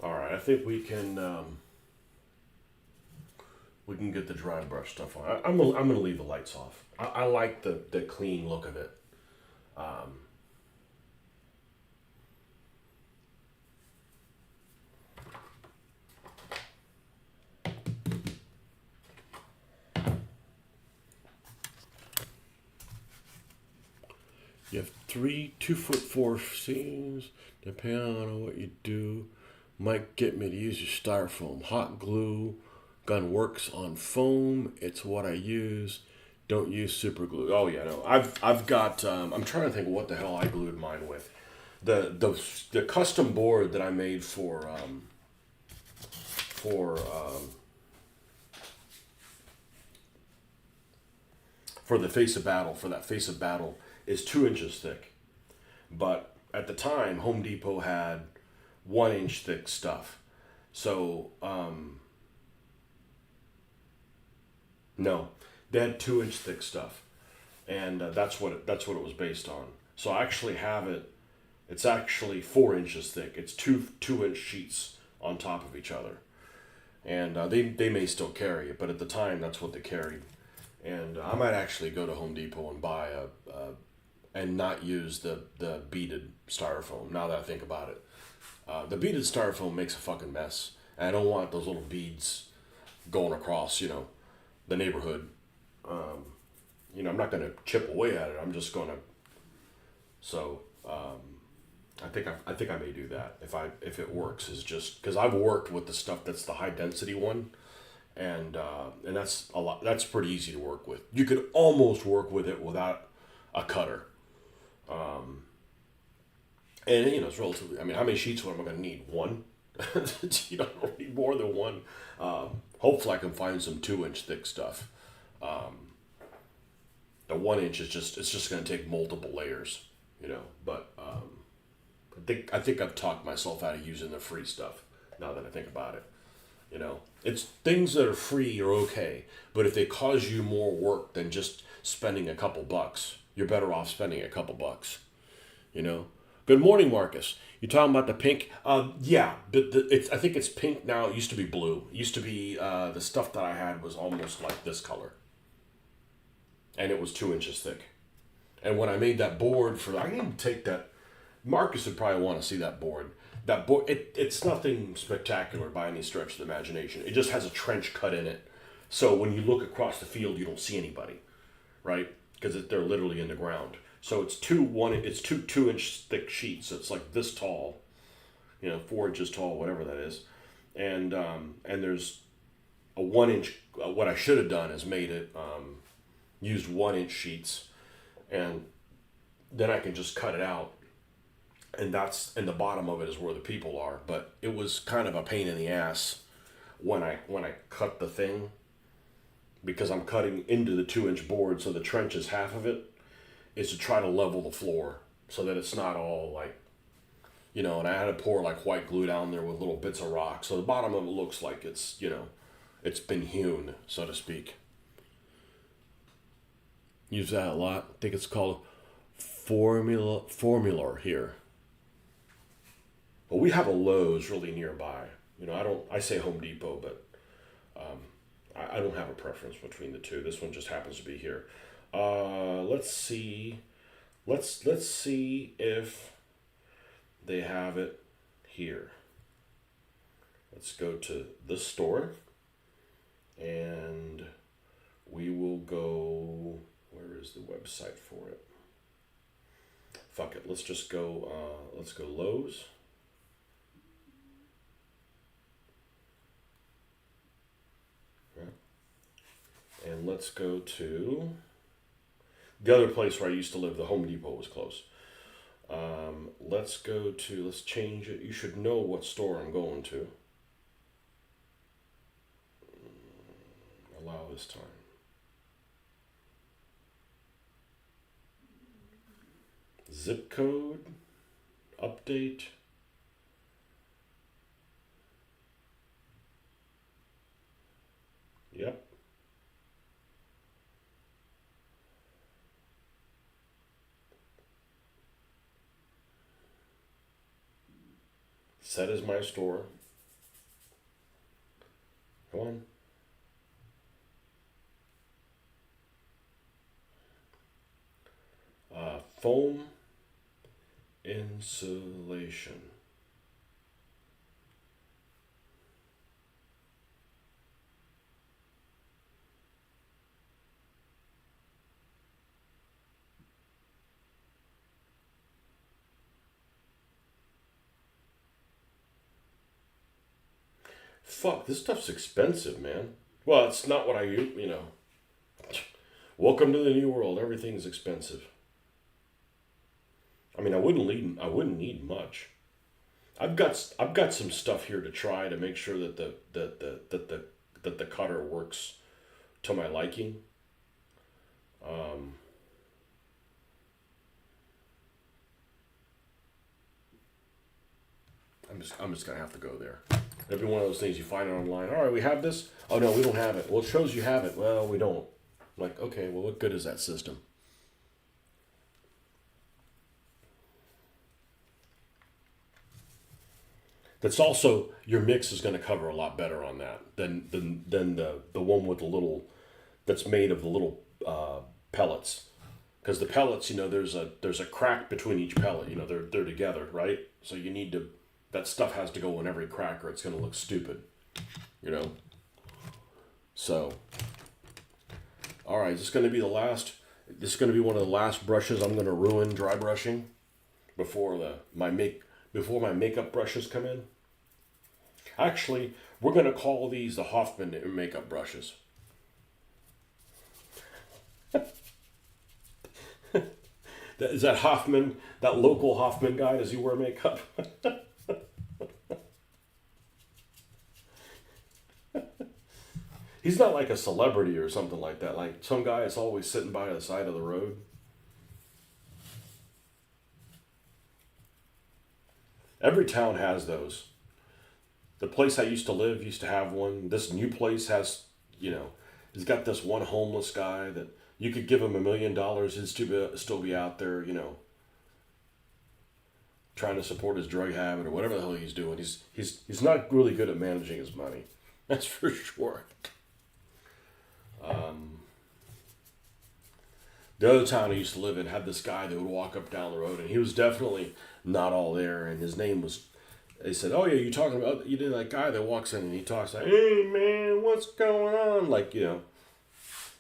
All right. I think we can get the dry brush stuff on. I'm gonna leave the lights off. I like the clean look of it. Um, you have 2-foot-4 seams. Depending on what you do, might get me to use your styrofoam. Hot glue gun works on foam. It's what I use. Don't use super glue. Oh yeah, no. I've got. I'm trying to think what the hell I glued mine with. The custom board that I made for for the face of battle, for that face of battle, is 2 inches thick. But at the time, Home Depot had 1 inch thick stuff. So no, they had 2 inch thick stuff, and that's what it was based on. So I actually have it. It's actually 4 inches thick. It's two inch sheets on top of each other, and they may still carry it, but at the time that's what they carried. And I might actually go to Home Depot and buy and not use the beaded styrofoam. Now that I think about it, the beaded styrofoam makes a fucking mess, and I don't want those little beads going across, the neighborhood. I'm not gonna chip away at it. I'm just gonna. So I think I may do that if it works. Is just because I've worked with the stuff that's the high density one, and that's a lot. That's pretty easy to work with. You could almost work with it without a cutter. And it's relatively. I mean, how many sheets am I going to need? One. You don't need more than one. Hopefully, I can find some 2 inch thick stuff. The 1 inch is just going to take multiple layers, But I think I've talked myself out of using the free stuff. Now that I think about it, it's things that are free are okay, but if they cause you more work than just spending a couple bucks, you're better off spending a couple bucks. Good morning, Marcus. You talking about the pink? Yeah, I think it's pink now. It used to be blue. It used to be the stuff that I had was almost like this color, and it was 2 inches thick. And when I made that board I didn't take that. Marcus would probably want to see that board. That board, it's nothing spectacular by any stretch of the imagination. It just has a trench cut in it, so when you look across the field, you don't see anybody, right? Because they're literally in the ground. So it's two 2 inch thick sheets. So it's like this tall, 4 inches tall, whatever that is, and there's a 1 inch. What I should have done is made it used 1 inch sheets, and then I can just cut it out, and the bottom of it is where the people are. But it was kind of a pain in the ass when I cut the thing, because I'm cutting into the 2 inch board, so the trench is half of it, is to try to level the floor so that it's not all like, and I had to pour like white glue down there with little bits of rock, so the bottom of it looks like it's, it's been hewn, so to speak. Use that a lot. I think it's called formula here. But we have a Lowe's really nearby. I say Home Depot, but I don't have a preference between the two. This one just happens to be here. Let's see. Let's see if they have it here. Let's go to the store, and we will go. Where is the website for it? Fuck it. Let's just go. Let's go Lowe's. And let's go to the other place where I used to live. The Home Depot was close. Let's change it. You should know what store I'm going to. Allow this time. Zip code, update. Yep. Set as my store. Come on. Foam insulation. Fuck, this stuff's expensive, man. Well, it's not what Welcome to the new world. Everything's expensive. I mean, I wouldn't need much. I've got some stuff here to try to make sure that the cutter works to my liking. I'm just gonna have to go there. It'll be one of those things you find it online. All right, we have this. Oh no, we don't have it. Well, it shows you have it. Well, we don't. I'm like, okay, well, what good is that system? That's also, your mix is going to cover a lot better on that than the one with the little, that's made of the little pellets. Because the pellets, there's a crack between each pellet. They're together, right? So you need to, that stuff has to go in every crack or it's going to look stupid. So, all right, this is going to be one of the last brushes I'm going to ruin dry brushing before my makeup brushes come in. Actually, we're going to call these the Hoffman makeup brushes. Is that Hoffman, that local Hoffman guy? Does he wear makeup? He's not like a celebrity or something like that. Like some guy is always sitting by the side of the road. Every town has those. The place I used to live used to have one. This new place has, he's got this one homeless guy that you could give him $1 million, he'd still be out there, trying to support his drug habit or whatever the hell he's doing. He's not really good at managing his money. That's for sure. The other town I used to live in had this guy that would walk up down the road, and he was definitely not all there, and his name was, they said, oh yeah, you talking about, you did that guy that walks in and he talks like, hey man, what's going on? Like,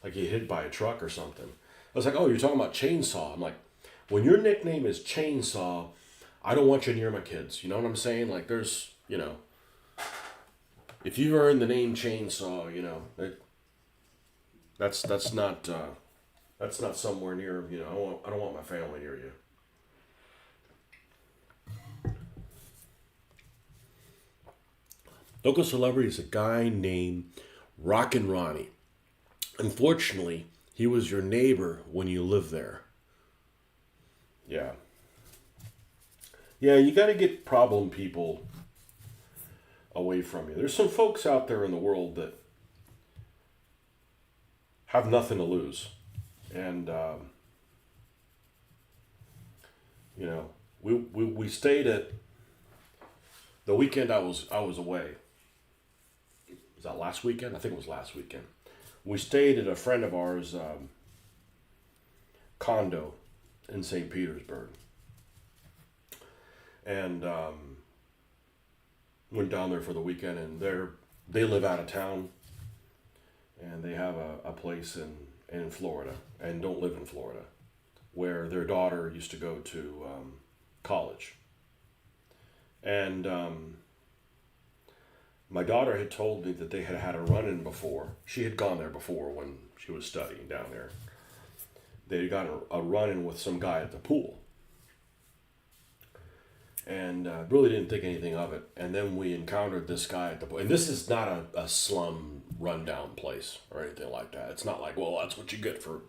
like he hit by a truck or something. I was like, oh, you're talking about Chainsaw. I'm like, when your nickname is Chainsaw, I don't want you near my kids. You know what I'm saying? Like there's, if you've earned the name Chainsaw, that's not somewhere near, I don't want my family near you. Local celebrity is a guy named Rockin' Ronnie. Unfortunately, he was your neighbor when you lived there. Yeah. Yeah, you got to get problem people away from you. There's some folks out there in the world that have nothing to lose, and you know, we stayed at the weekend I was away. Was that last weekend? I think it was last weekend. We stayed at a friend of ours' condo in St. Petersburg, and went down there for the weekend. And they live out of town, and they have a place in Florida, and don't live in Florida, where their daughter used to go to college. And my daughter had told me that they had had a run-in before. She had gone there before when she was studying down there. They got a run-in with some guy at the pool. And really didn't think anything of it. And then we encountered this guy at the pool. And this is not a slum rundown place or anything like that. It's not like, well, that's what you get for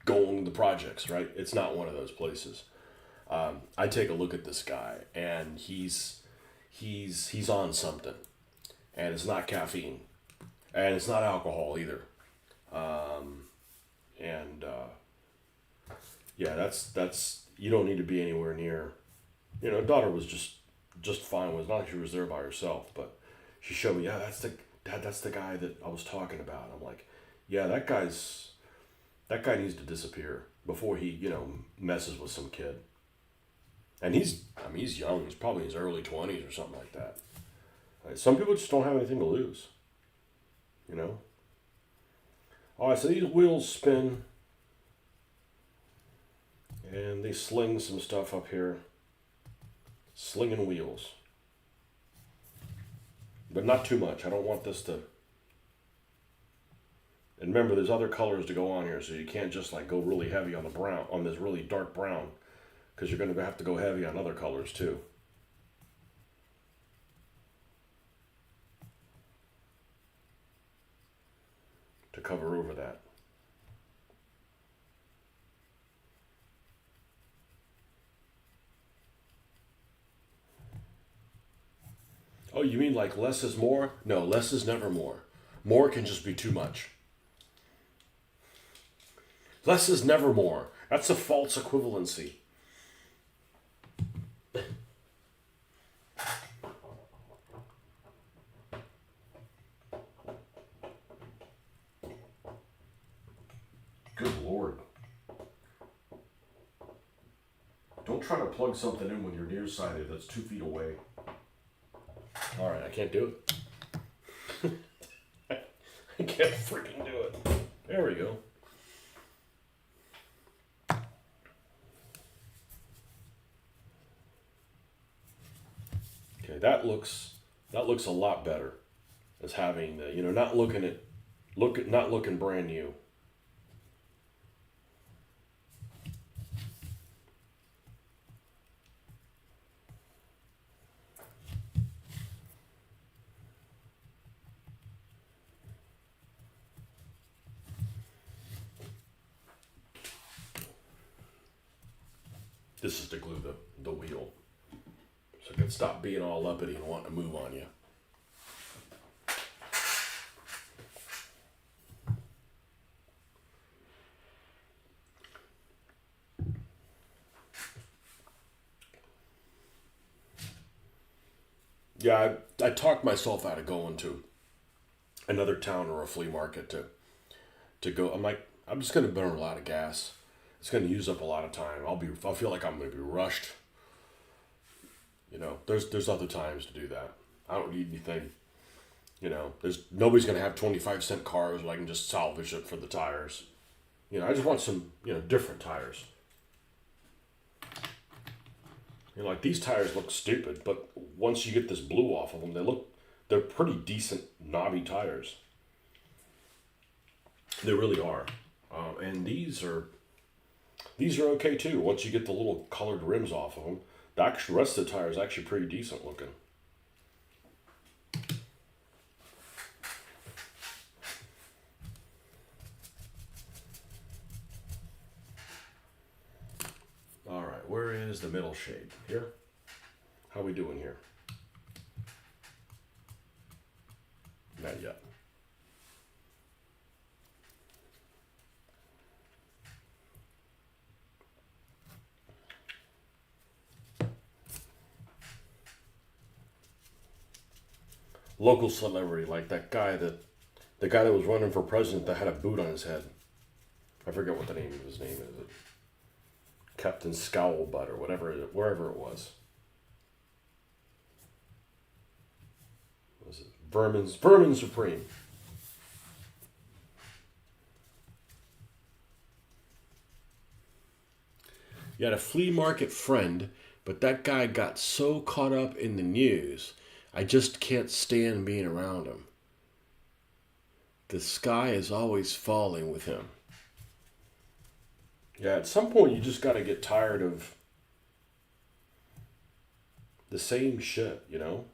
going to the projects, right? It's not one of those places. I take a look at this guy, and he's on something, and it's not caffeine, and it's not alcohol either. Yeah, that's you don't need to be anywhere near. You know, daughter was just fine with it. Not like she was there by herself, but she showed me, yeah, that's the guy that I was talking about. I'm like, yeah, that guy needs to disappear before he, messes with some kid. And he's young. He's probably in his early 20s or something like that. Right? Some people just don't have anything to lose. All right, so these wheels spin, and they sling some stuff up here. Slinging wheels. But not too much. I don't want this to... And remember, there's other colors to go on here, so you can't just go really heavy on the brown, on this really dark brown, because you're going to have to go heavy on other colors too. To cover over that. Oh, you mean like less is more? No, less is never more. More can just be too much. Less is never more. That's a false equivalency. Good Lord. Don't try to plug something in when you're nearsighted that's 2 feet away. All right, I can't do it. I can't freaking do it. There we go. Okay, that looks a lot better as having the, not looking brand new. This is to glue the wheel, so it can stop being all uppity and wanting to move on you. Yeah, I talked myself out of going to another town or a flea market to go. I'm like, I'm just going to burn a lot of gas. It's going to use up a lot of time. I'll feel like I'm going to be rushed. There's other times to do that. I don't need anything. Nobody's going to have 25-cent cars where I can just salvage it for the tires. I just want some, different tires. Like these tires look stupid, but once you get this blue off of them, they're pretty decent knobby tires. They really are. And these are okay too. Once you get the little colored rims off of them, the rest of the tire is actually pretty decent looking. All right, where is the middle shade? Here? How we doing here? Not yet. Local celebrity, like that guy the guy that was running for president that had a boot on his head. I forget what the name of his name is. Captain Scowlbutt or whatever, wherever it was. What was it? Vermin Supreme. You had a flea market friend, but that guy got so caught up in the news, I just can't stand being around him. The sky is always falling with him. Yeah, at some point you just got to get tired of the same shit, you know?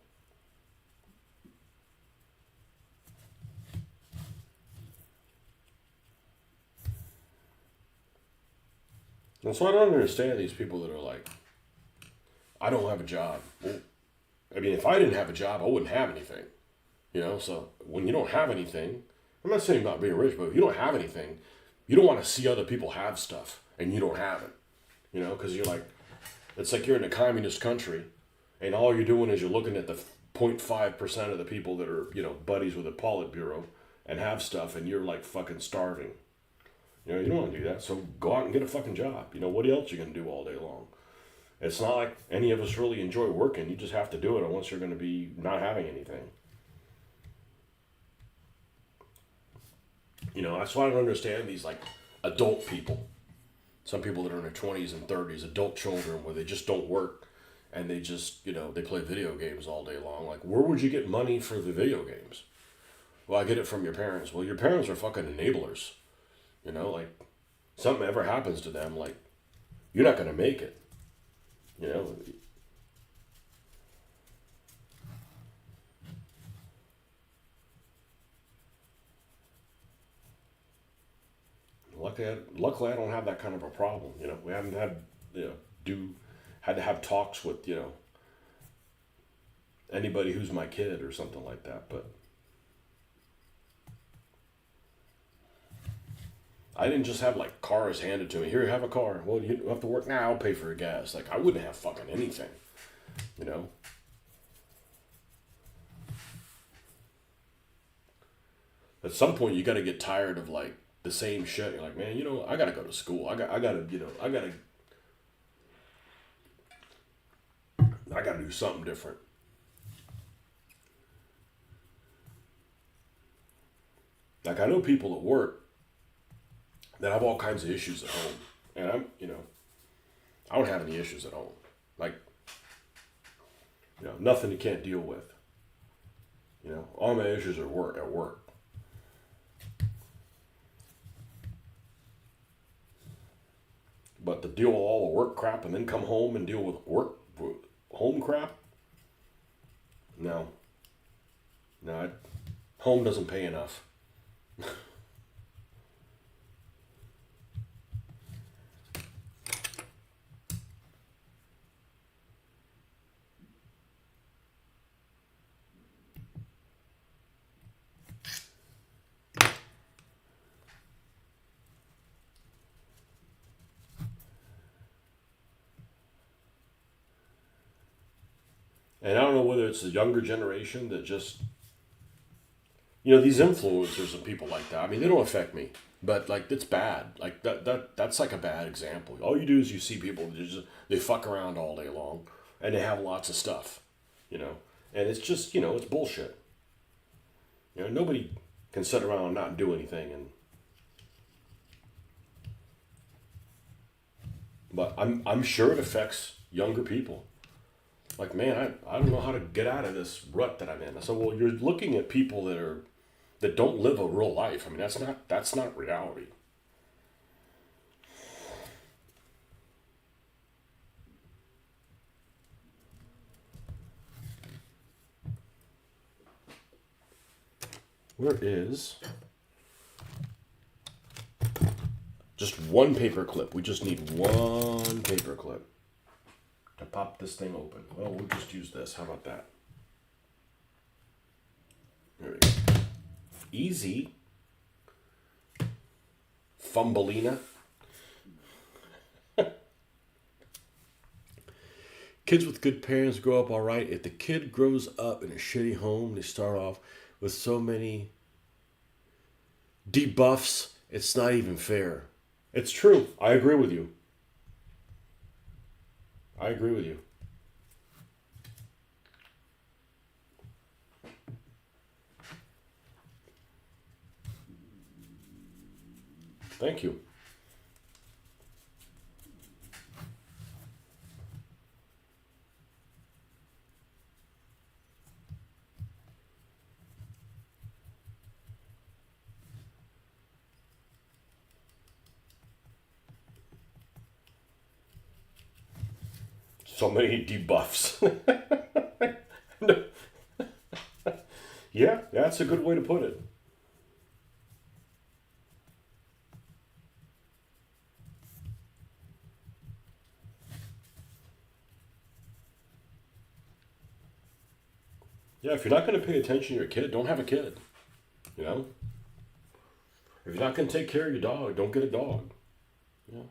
And so I don't understand these people that are like, I don't have a job. Well, I mean, if I didn't have a job, I wouldn't have anything. You know, so when you don't have anything, I'm not saying about being rich, but if you don't have anything, you don't want to see other people have stuff and you don't have it. You know, because you're like, it's like you're in a communist country and all you're doing is you're looking at the 0.5% of the people that are, you know, buddies with a Politburo and have stuff and you're like fucking starving. You know, you don't want to do that. So go out and get a fucking job. You know, what else are you going to do all day long? It's not like any of us really enjoy working. You just have to do it unless you're going to be not having anything. You know, that's why I don't understand these like adult people. Some people that are in their 20s and 30s, adult children where they just don't work and they just, you know, they play video games all day long. Like, where would you get money for the video games? Well, I get it from your parents. Well, your parents are fucking enablers. You know, like, something ever happens to them, like, you're not going to make it. You know? Luckily, I don't have that kind of a problem. You know, we haven't had, you know, had to have talks with, you know, anybody who's my kid or something like that. But I didn't just have like cars handed to me. Here, you have a car. Well, you have to work now. I'll pay for your gas. Like, I wouldn't have fucking anything. You know. At some point, you got to get tired of like the same shit. You're like, man, you know, I gotta go to school. I gotta, you know, I gotta do something different. Like, I know people at work that have all kinds of issues at home, and I'm, you know, I don't have any issues at home. Like, you know, nothing you can't deal with. You know, all my issues are at work. But to deal with all the work crap and then come home and deal with home crap? No. No, home doesn't pay enough. And I don't know whether it's the younger generation that just, you know, these influencers and people like that. I mean, they don't affect me, but like, it's bad. Like that's like a bad example. All you do is you see people that just, they fuck around all day long and they have lots of stuff, you know, and it's just, you know, it's bullshit. You know, nobody can sit around and not do anything. But I'm sure it affects younger people. Like, man, I don't know how to get out of this rut that I'm in. I said, well, you're looking at people that don't live a real life. I mean, that's not reality. Where is just one paper clip? We just need one paper clip. to pop this thing open. Well, we'll just use this. How about that? There we go. Easy. Fumbleina. Kids with good parents grow up all right. If the kid grows up in a shitty home, they start off with so many debuffs, it's not even fair. It's true. I agree with you. I agree with you. Thank you. So many debuffs. Yeah, that's a good way to put it. Yeah, if you're not going to pay attention to your kid, don't have a kid. You know? If you're not going to take care of your dog, don't get a dog. Yeah.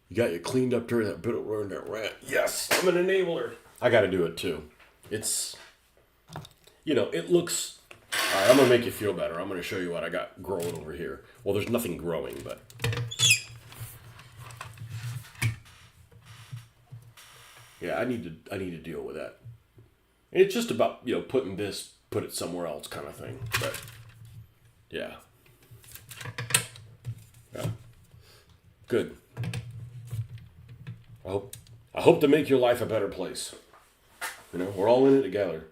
You got you cleaned up during that rant. Yes, I'm an enabler. I got to do it too. It's, it looks. All right, I'm gonna make you feel better. I'm gonna show you what I got growing over here. Well, there's nothing growing, but yeah, I need to deal with that. It's just about put it somewhere else kind of thing. But yeah, yeah, good. I hope to make your life a better place. We're all in it together.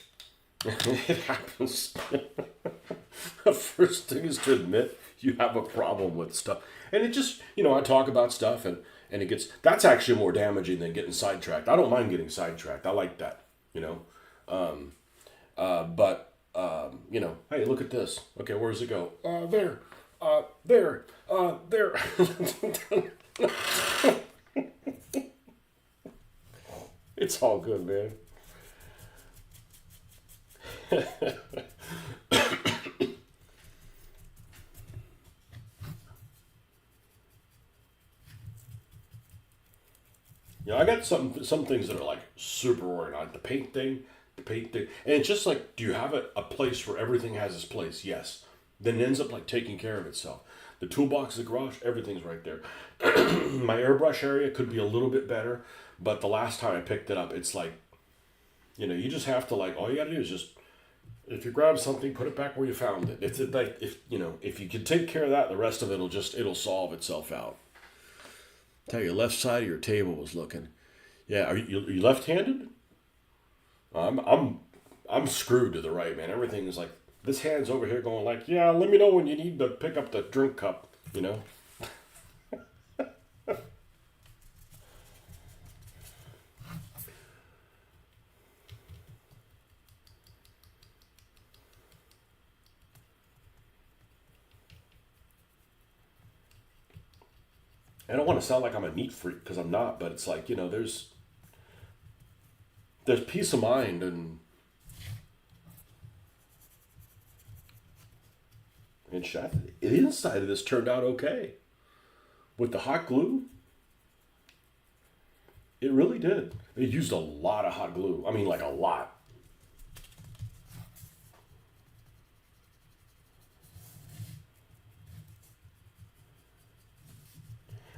It happens. The first thing is to admit you have a problem with stuff. And it just, I talk about stuff and it gets, that's actually more damaging than getting sidetracked. I don't mind getting sidetracked. I like that, but, hey, look at this. Okay, where does it go? There, there. It's all good, man. I got some things that are like super organized. The paint thing, and it's just like, do you have a place where everything has its place? Yes. Then it ends up like taking care of itself. The toolbox, the garage, everything's right there. My airbrush area could be a little bit better, but the last time I picked it up, it's like, you just have to all you gotta do is just, if you grab something, put it back where you found it. If you can take care of that, the rest of it'll solve itself out. Tell your left side of your table was looking. Yeah, are you left-handed? I'm screwed to the right, man. Everything is like, this hand's over here going like, yeah, let me know when you need to pick up the drink cup, I don't want to sound like I'm a neat freak because I'm not, but it's like, there's peace of mind and the inside of this turned out okay. With the hot glue, it really did. It used a lot of hot glue. I mean, like a lot.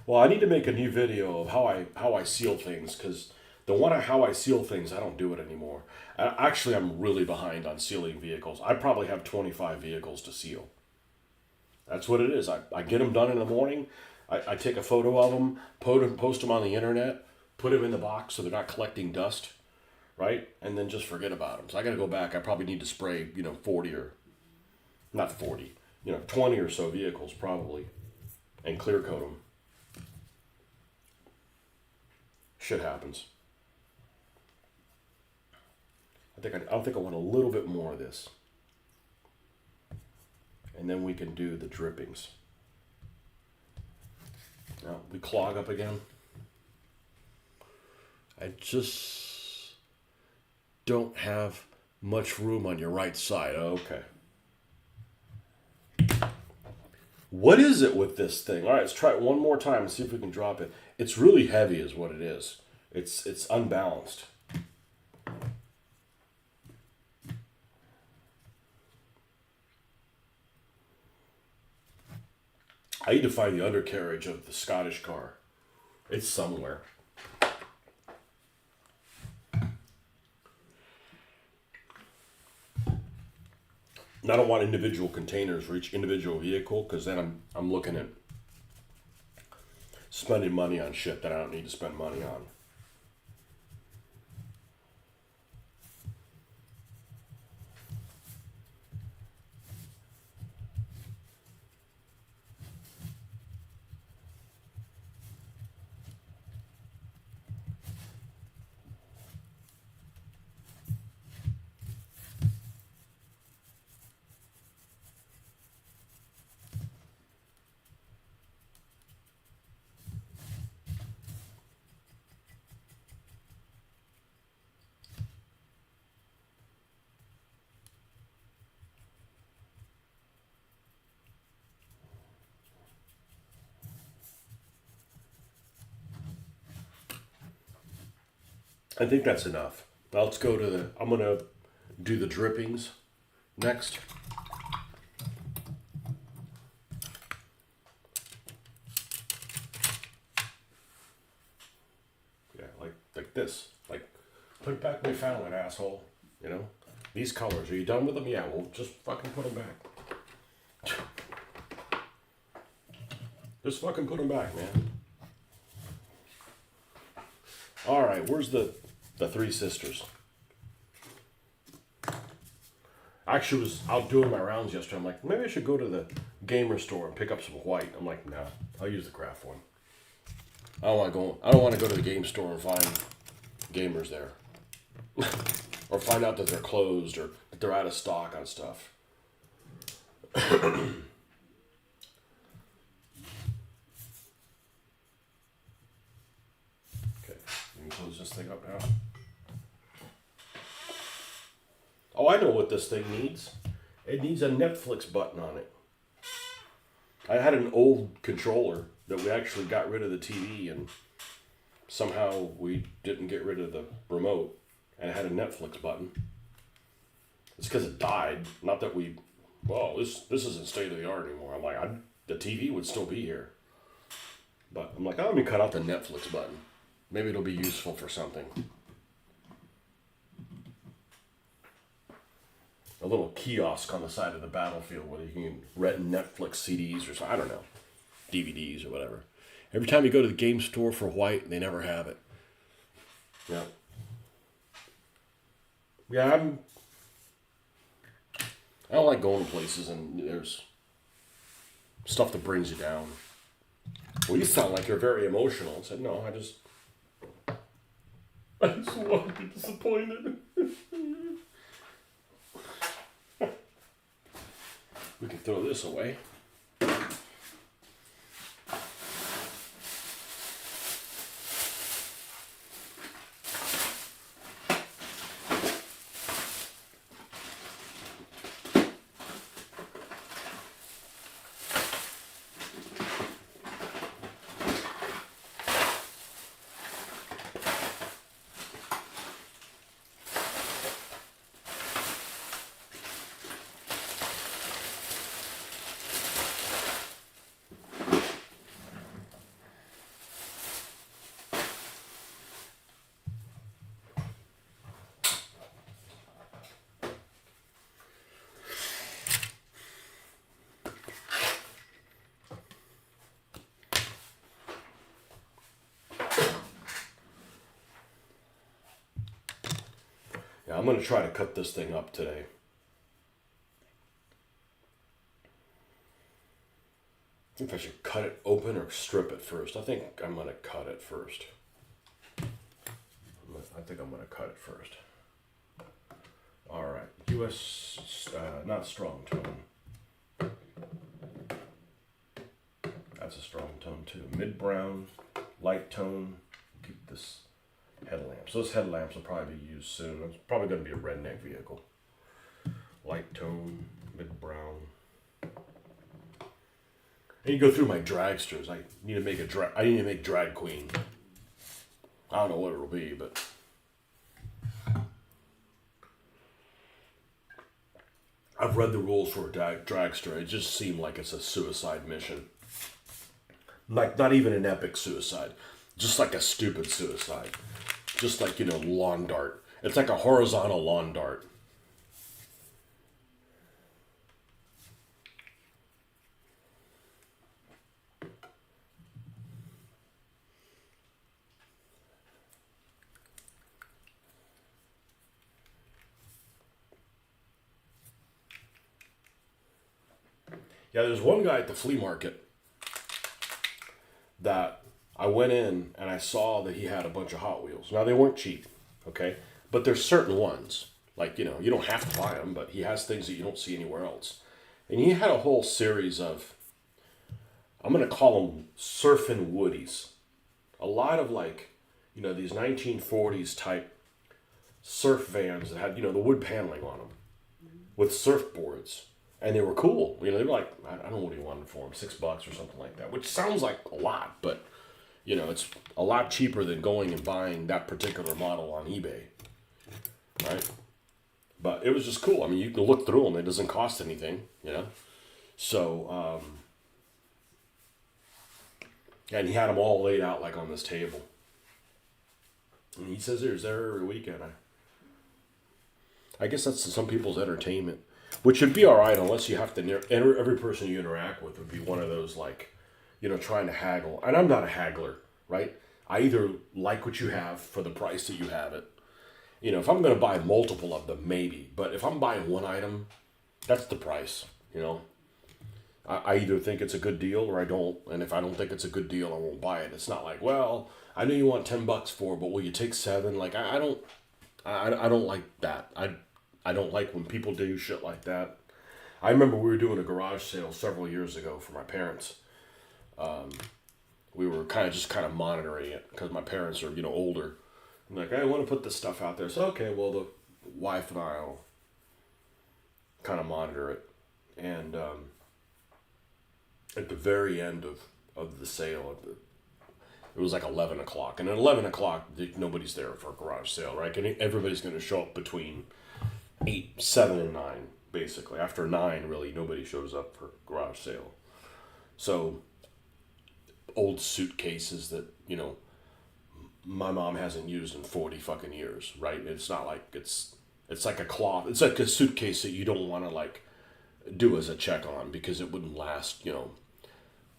Well, I need to make a new video of how I seal things because The one how I seal things, I don't do it anymore. Actually, I'm really behind on sealing vehicles. I probably have 25 vehicles to seal. That's what it is. I get them done in the morning. I take a photo of them, post them on the internet, put them in the box so they're not collecting dust, right? And then just forget about them. So I got to go back. I probably need to spray, 40 or, not 40, 20 or so vehicles probably, and clear coat them. Shit happens. I think I want a little bit more of this. And then we can do the drippings. Now, we clog up again. I just don't have much room on your right side. Okay. What is it with this thing? All right, let's try it one more time and see if we can drop it. It's really heavy is what it is. It's unbalanced. I need to find the undercarriage of the Scottish car. It's somewhere. And I don't want individual containers for each individual vehicle, because then I'm looking at spending money on shit that I don't need to spend money on. I think that's enough. Now let's go to I'm going to do the drippings next. Yeah, like this. Like, put back my fountain, asshole. These colors. Are you done with them? Yeah, well, just fucking put them back. Just fucking put them back, man. All right, where's the Three Sisters? I actually was out doing my rounds yesterday. I'm like, maybe I should go to the gamer store and pick up some white. I'm like, no, I'll use the craft one. I don't want to go to the game store and find gamers there. Or find out that they're closed or that they're out of stock on stuff. Close this thing up now. Oh, I know what this thing needs. It needs a Netflix button on it. I had an old controller that we actually got rid of the TV, and somehow we didn't get rid of the remote, and it had a Netflix button. It's because it died. Not that this isn't state of the art anymore. I'm like, the TV would still be here. But I'm like, let me cut out the Netflix button. Maybe it'll be useful for something. A little kiosk on the side of the battlefield where you can rent Netflix CDs or something. I don't know. DVDs or whatever. Every time you go to the game store for white, they never have it. Yeah. Yeah, I don't like going to places and there's stuff that brings you down. Well, you sound like you're very emotional. I said, no, I just want to be disappointed. We can throw this away. Now I'm going to try to cut this thing up today. I think if I should cut it open or strip it first. I think I'm going to cut it first. I think I'm going to cut it first. All right, US, not strong tone. That's a strong tone too. Mid brown, light tone. Keep this headlamp. So this headlamps will probably be used soon. It's probably going to be a redneck vehicle. Light tone, mid brown. And you go through my dragsters. I need to make I need to make drag queen. I don't know what it'll be, but I've read the rules for a dragster. It just seemed like it's a suicide mission. Like, not even an epic suicide. Just like a stupid suicide. Just like, lawn dart. It's like a horizontal lawn dart. Yeah, there's one guy at the flea market that I went in and I saw that he had a bunch of Hot Wheels. Now, they weren't cheap, okay? But there's certain ones. Like, you don't have to buy them, but he has things that you don't see anywhere else. And he had a whole series of, I'm going to call them surfing woodies. A lot of, like, these 1940s type surf vans that had, the wood paneling on them with surfboards. And they were cool. They were like, I don't know what he wanted for them, $6 or something like that, which sounds like a lot, but, it's a lot cheaper than going and buying that particular model on eBay, right? But it was just cool. I mean, you can look through them. It doesn't cost anything, So, and he had them all laid out like on this table. And he says there's there every weekend. I guess that's some people's entertainment. Which should be all right unless you have to, every person you interact with would be one of those, like, trying to haggle. And I'm not a haggler, right? I either like what you have for the price that you have it. If I'm going to buy multiple of them, maybe. But if I'm buying one item, that's the price, I either think it's a good deal or I don't. And if I don't think it's a good deal, I won't buy it. It's not like, well, I know you want $10 for, but will you take 7? Like, I don't like that. I don't like when people do shit like that. I remember we were doing a garage sale several years ago for my parents. We were kind of monitoring it because my parents are, older. I'm like, I want to put this stuff out there. So, okay, well, the wife and I will kind of monitor it. And at the very end of the sale, it was like 11 o'clock. And at 11 o'clock, nobody's there for a garage sale, right? And everybody's going to show up between 8, 7, and 9, basically. After 9, really, nobody shows up for garage sale. So, old suitcases that, my mom hasn't used in 40 fucking years, right? It's not like it's like a cloth. It's like a suitcase that you don't want to, like, do as a check on because it wouldn't last,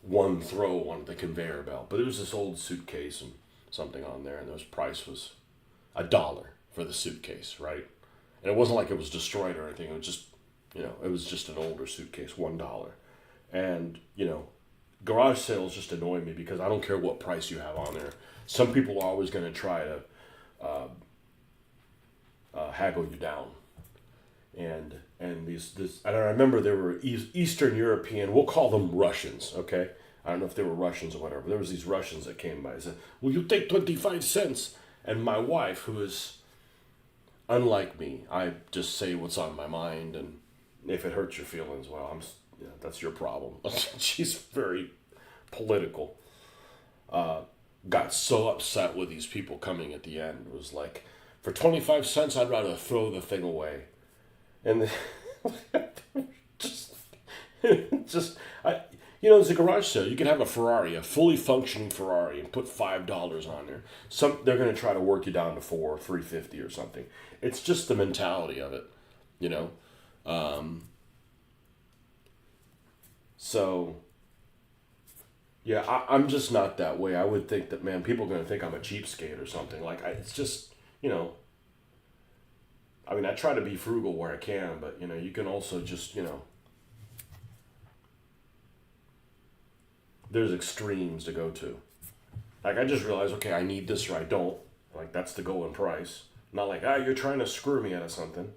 one throw on the conveyor belt. But it was this old suitcase and something on there, and the price was $1 for the suitcase, right? And it wasn't like it was destroyed or anything. It was just, it was just an older suitcase, $1. And, garage sales just annoy me because I don't care what price you have on there. Some people are always going to try to haggle you down. And I remember there were Eastern European, we'll call them Russians, okay? I don't know if they were Russians or whatever. There was these Russians that came by and said, will you take 25 cents? And my wife, who is unlike me, I just say what's on my mind, and if it hurts your feelings, well, that's your problem. She's very political. Got so upset with these people coming at the end. It was like, for 25 cents, I'd rather throw the thing away. And there's a garage sale. You can have a Ferrari, a fully functioning Ferrari, and put $5 on there. They're going to try to work you down to $3.50 or something. It's just the mentality of it, So, yeah, I'm just not that way. I would think that, man, people are going to think I'm a cheapskate or something. Like, it's just, I mean, I try to be frugal where I can, but you can also just, there's extremes to go to. Like, I just realized, okay, I need this or I don't. Like, that's the going price. Not like, you're trying to screw me out of something.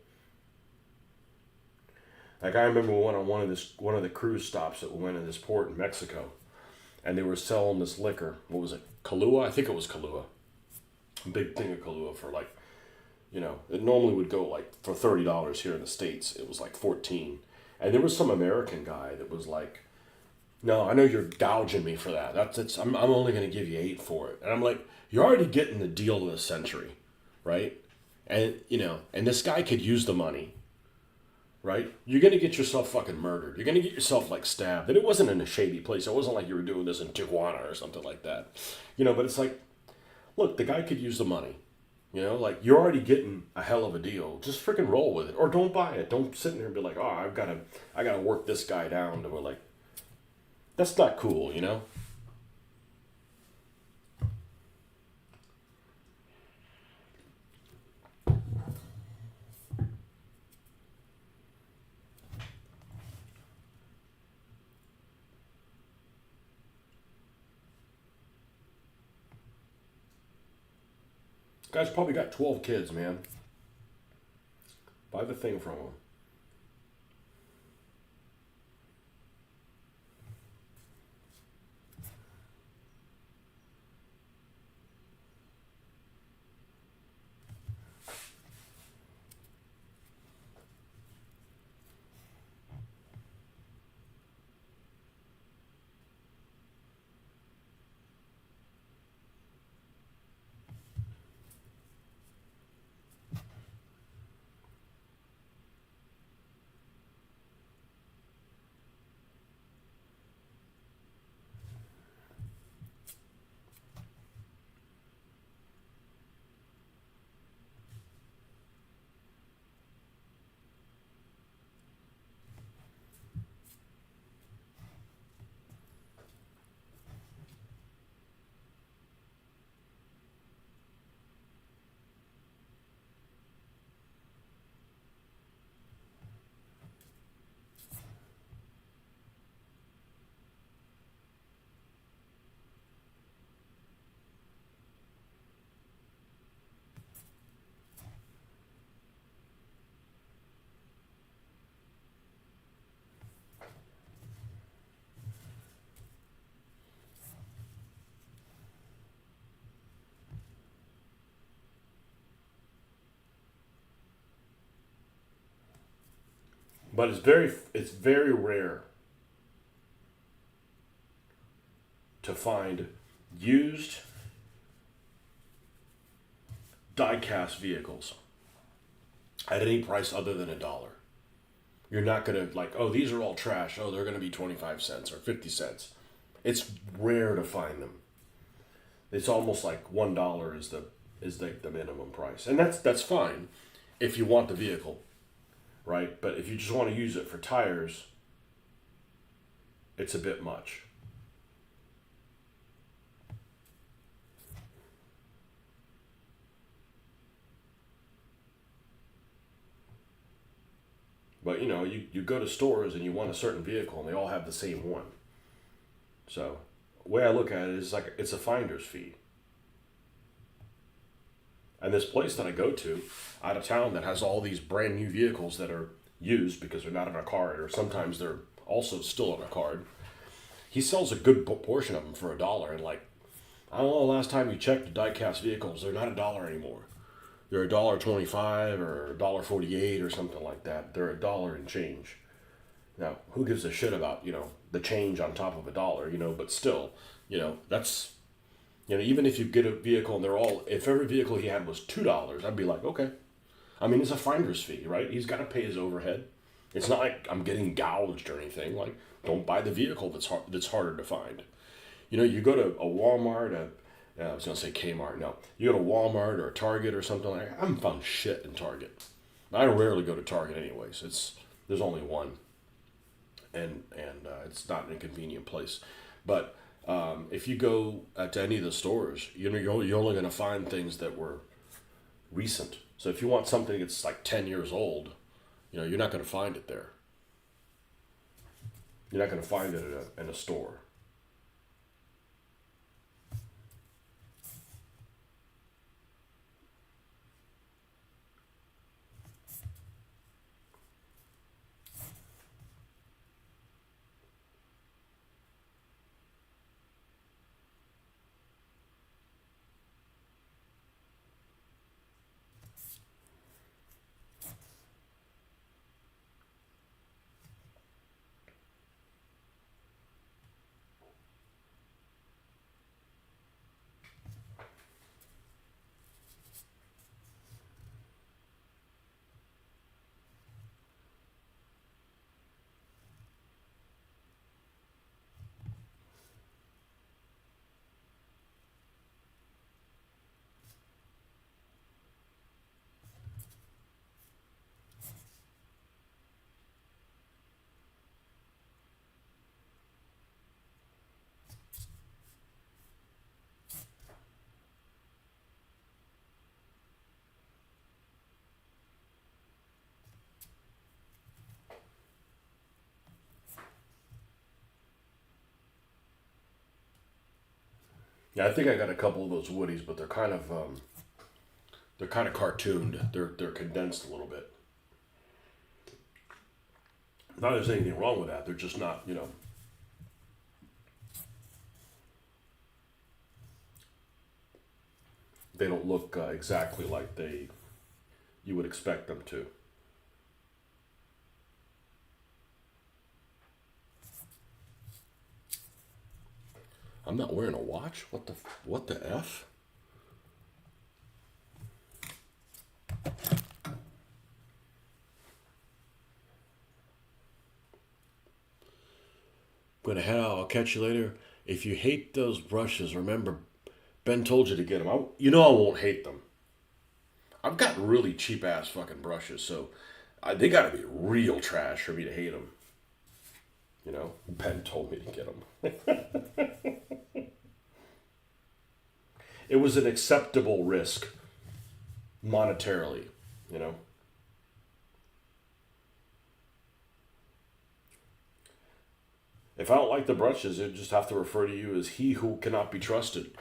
Like, I remember we went on one of the cruise stops that we went in this port in Mexico, and they were selling this liquor. What was it? Kahlua? I think it was Kahlua. A big thing of Kahlua for like, it normally would go like for $30 here in the States. It was like 14. And there was some American guy that was like, no, I know you're gouging me for that. I'm only going to give you 8 for it. And I'm like, you're already getting the deal of the century, right? And, and this guy could use the money, right? You're going to get yourself fucking murdered. You're going to get yourself like stabbed. And it wasn't in a shady place. It wasn't like you were doing this in Tijuana or something like that. But it's like, look, the guy could use the money. Like, you're already getting a hell of a deal. Just freaking roll with it. Or don't buy it. Don't sit in there and be like, I gotta work this guy down to like, that's not cool. Guy's probably got 12 kids, man. Buy the thing from him. But it's very rare to find used die-cast vehicles at any price other than $1. You're not gonna like, oh, these are all trash. Oh, they're gonna be 25 cents or 50 cents. It's rare to find them. It's almost like $1 is the minimum price, and that's fine if you want the vehicle, right? But if you just want to use it for tires, it's a bit much. But you go to stores and you want a certain vehicle and they all have the same one. So the way I look at it is like it's a finder's fee. And this place that I go to out of town that has all these brand new vehicles that are used because they're not on a card, or sometimes they're also still on a card, he sells a good portion of them for $1. And like, I don't know, last time you checked the diecast vehicles, they're not $1 anymore. They're $1.25 or $1.48 or something like that. They're $1 and change. Now, who gives a shit about, the change on top of $1, but still, that's, even if you get a vehicle and if every vehicle he had was $2, I'd be like, okay. I mean, it's a finder's fee, right? He's got to pay his overhead. It's not like I'm getting gouged or anything. Like, don't buy the vehicle that's harder to find. You go to a Walmart, I was going to say Kmart, no. You go to Walmart or a Target or something like that. I haven't found shit in Target. I rarely go to Target anyways. There's only one. And it's not an inconvenient place. But if you go to any of the stores, you're only going to find things that were recent. So if you want something that's like 10 years old, you're not going to find it there. You're not going to find it in a store. Yeah, I think I got a couple of those woodies, but they're kind of cartooned. They're condensed a little bit. Not that there's anything wrong with that. They're just not. They don't look exactly like you would expect them to. I'm not wearing a watch. What the f? Gonna head out. I'll catch you later. If you hate those brushes, remember Ben told you to get them. I won't hate them. I've got really cheap ass fucking brushes, so they gotta be real trash for me to hate them. Ben told me to get them. It was an acceptable risk monetarily. If I don't like the brushes, I just have to refer to you as he who cannot be trusted.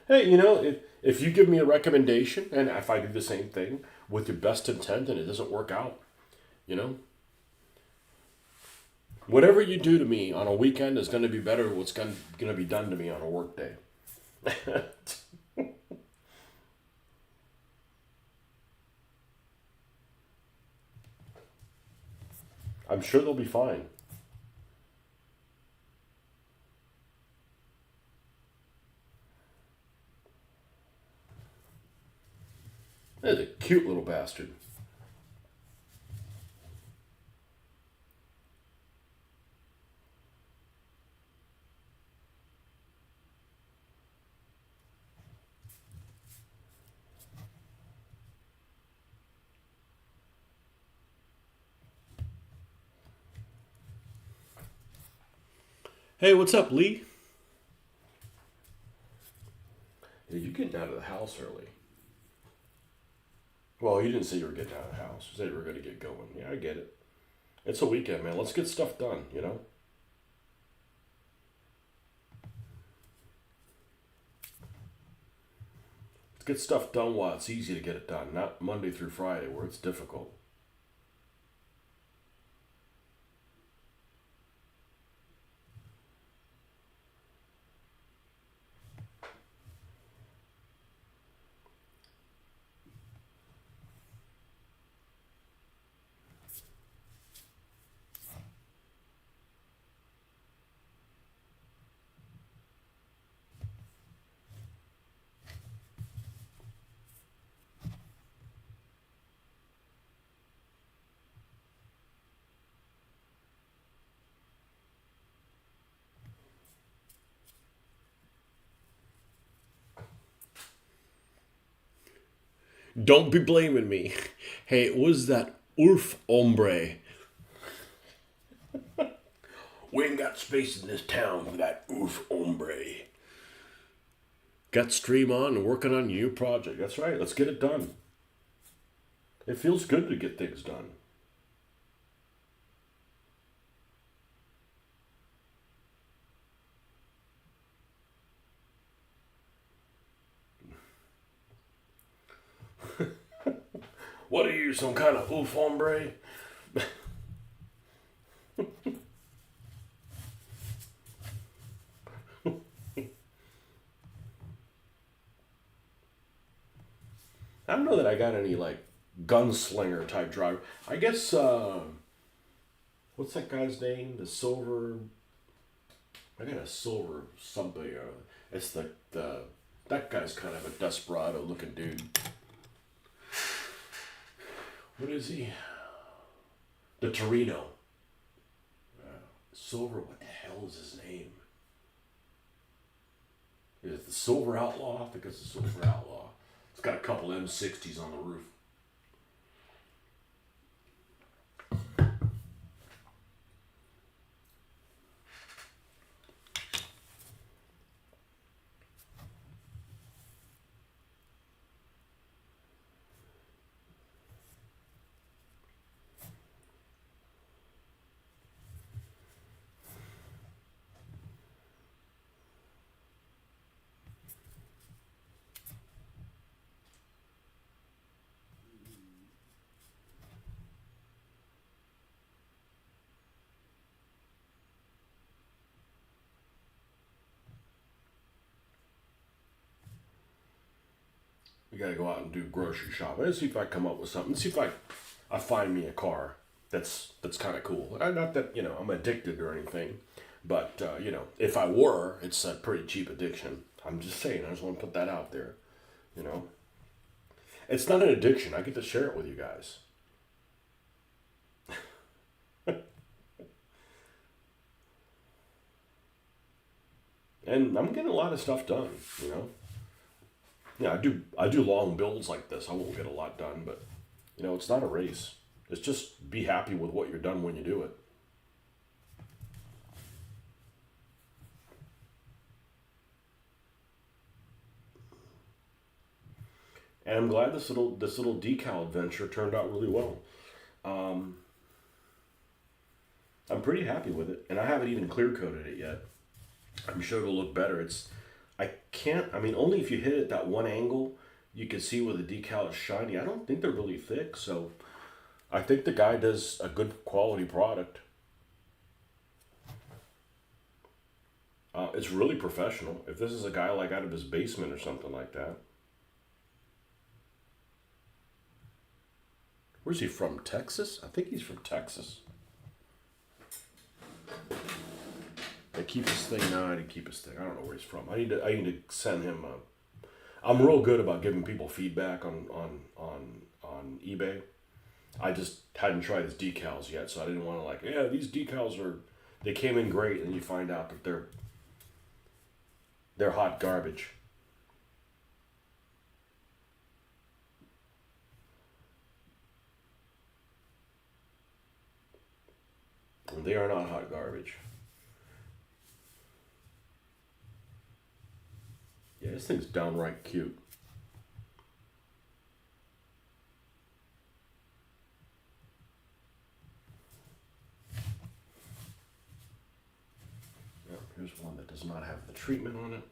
Hey, if you give me a recommendation and if I do the same thing with your best intent and it doesn't work out, you know, whatever you do to me on a weekend is going to be better than what's going to be done to me on a work day. I'm sure they'll be fine. That's a cute little bastard. Hey, what's up, Lee? Yeah, you're getting out of the house early. Well, you didn't say you were getting out of the house. You said you were going to get going. Yeah, I get it. It's a weekend, man. Let's get stuff done. Let's get stuff done while it's easy to get it done, not Monday through Friday where it's difficult. Don't be blaming me. Hey, it was that Urf hombre. We ain't got space in this town for that Urf hombre. got stream on and working on a new project. That's right. Let's get it done. It feels good to get things done. What are you, some kind of oof hombre? I don't know that I got any like gunslinger type driver. I guess what's that guy's name? The silver. I got a silver something. It's the that guy's kind of a desperado looking dude. What is he? The Torino. Silver. What the hell is his name? Is it the Silver Outlaw? I think it's the Silver Outlaw. It's got a couple M60s on the roof. We gotta go out and do grocery shopping. Let's see if I come up with something. Let's see if I find me a car that's kind of cool. Not that I'm addicted or anything, but if I were, it's a pretty cheap addiction. I'm just saying. I just want to put that out there. You know, it's not an addiction. I get to share it with you guys. And I'm getting a lot of stuff done. Yeah, I do long builds like this. I won't get a lot done, but it's not a race. It's just be happy with what you're done when you do it. And I'm glad this little decal adventure turned out really well. Um, I'm pretty happy with it, and I haven't even clear coated it yet. I'm sure it'll look better. I can't. I mean, only if you hit it that one angle, you can see where the decal is shiny. I don't think they're really thick, so I think the guy does a good quality product. It's really professional. If this is a guy like out of his basement or something like that. Where's he from? Texas? I think he's from Texas. They keep his thing. No, I didn't keep his thing. I don't know where he's from. I need to send him. I'm real good about giving people feedback on eBay. I just hadn't tried his decals yet, so I didn't want to these decals they came in great, and you find out that they're hot garbage. And they are not hot garbage. Yeah, this thing's downright cute. Yeah, here's one that does not have the treatment on it.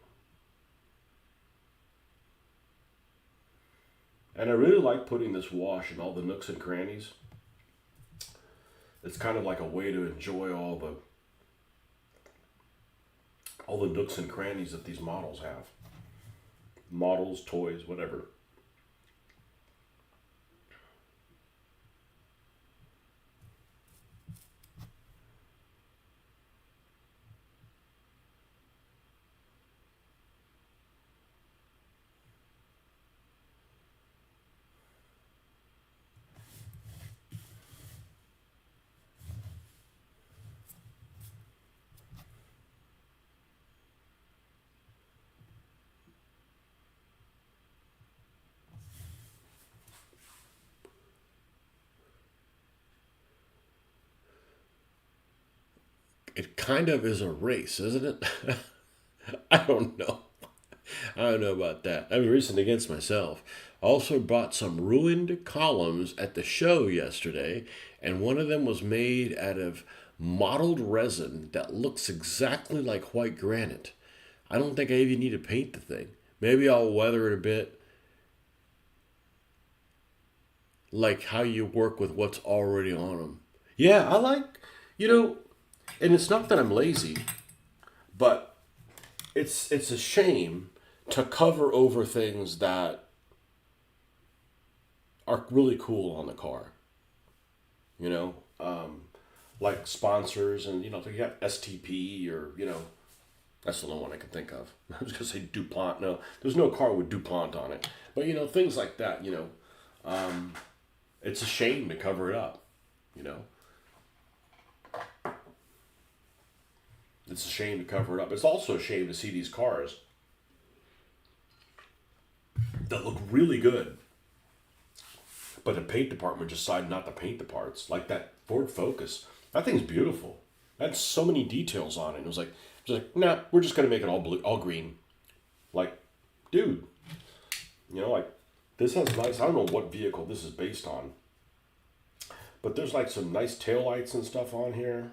And I really like putting this wash in all the nooks and crannies. It's kind of like a way to enjoy all the nooks and crannies that these models have. Models, toys, whatever. It kind of is a race, isn't it? I don't know. I don't know about that. I'm reasoning against myself. I also bought some ruined columns at the show yesterday, and one of them was made out of mottled resin that looks exactly like white granite. I don't think I even need to paint the thing. Maybe I'll weather it a bit, like how you work with what's already on them. Yeah, I like, you know, and it's not that I'm lazy, but it's a shame to cover over things that are really cool on the car. You know, like sponsors, and you got STP, or that's the only one I can think of. I was gonna say DuPont. No, there's no car with DuPont on it, but things like that. It's a shame to cover it up. You know, it's a shame to cover it up. It's also a shame to see these cars that look really good, but the paint department decided not to paint the parts. Like that Ford Focus, that thing's beautiful. That had so many details on it. It was like, nah, we're just gonna make it all blue, all green. Like, dude, like this has nice. I don't know what vehicle this is based on, but there's like some nice taillights and stuff on here.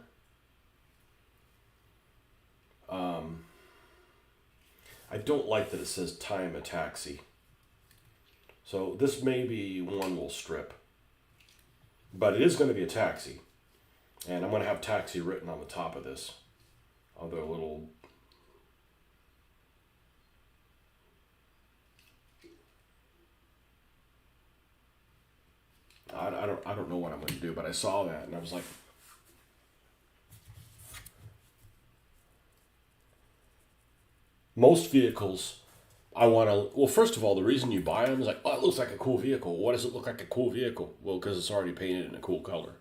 I don't like that it says time a taxi. So this maybe one will strip, but it is going to be a taxi, and I'm going to have taxi written on the top of this other little. I don't know what I'm going to do, but I saw that and I was like, most vehicles, I want to. Well, first of all, the reason you buy them is like, oh, it looks like a cool vehicle. Why does it look like a cool vehicle? Well, because it's already painted in a cool color.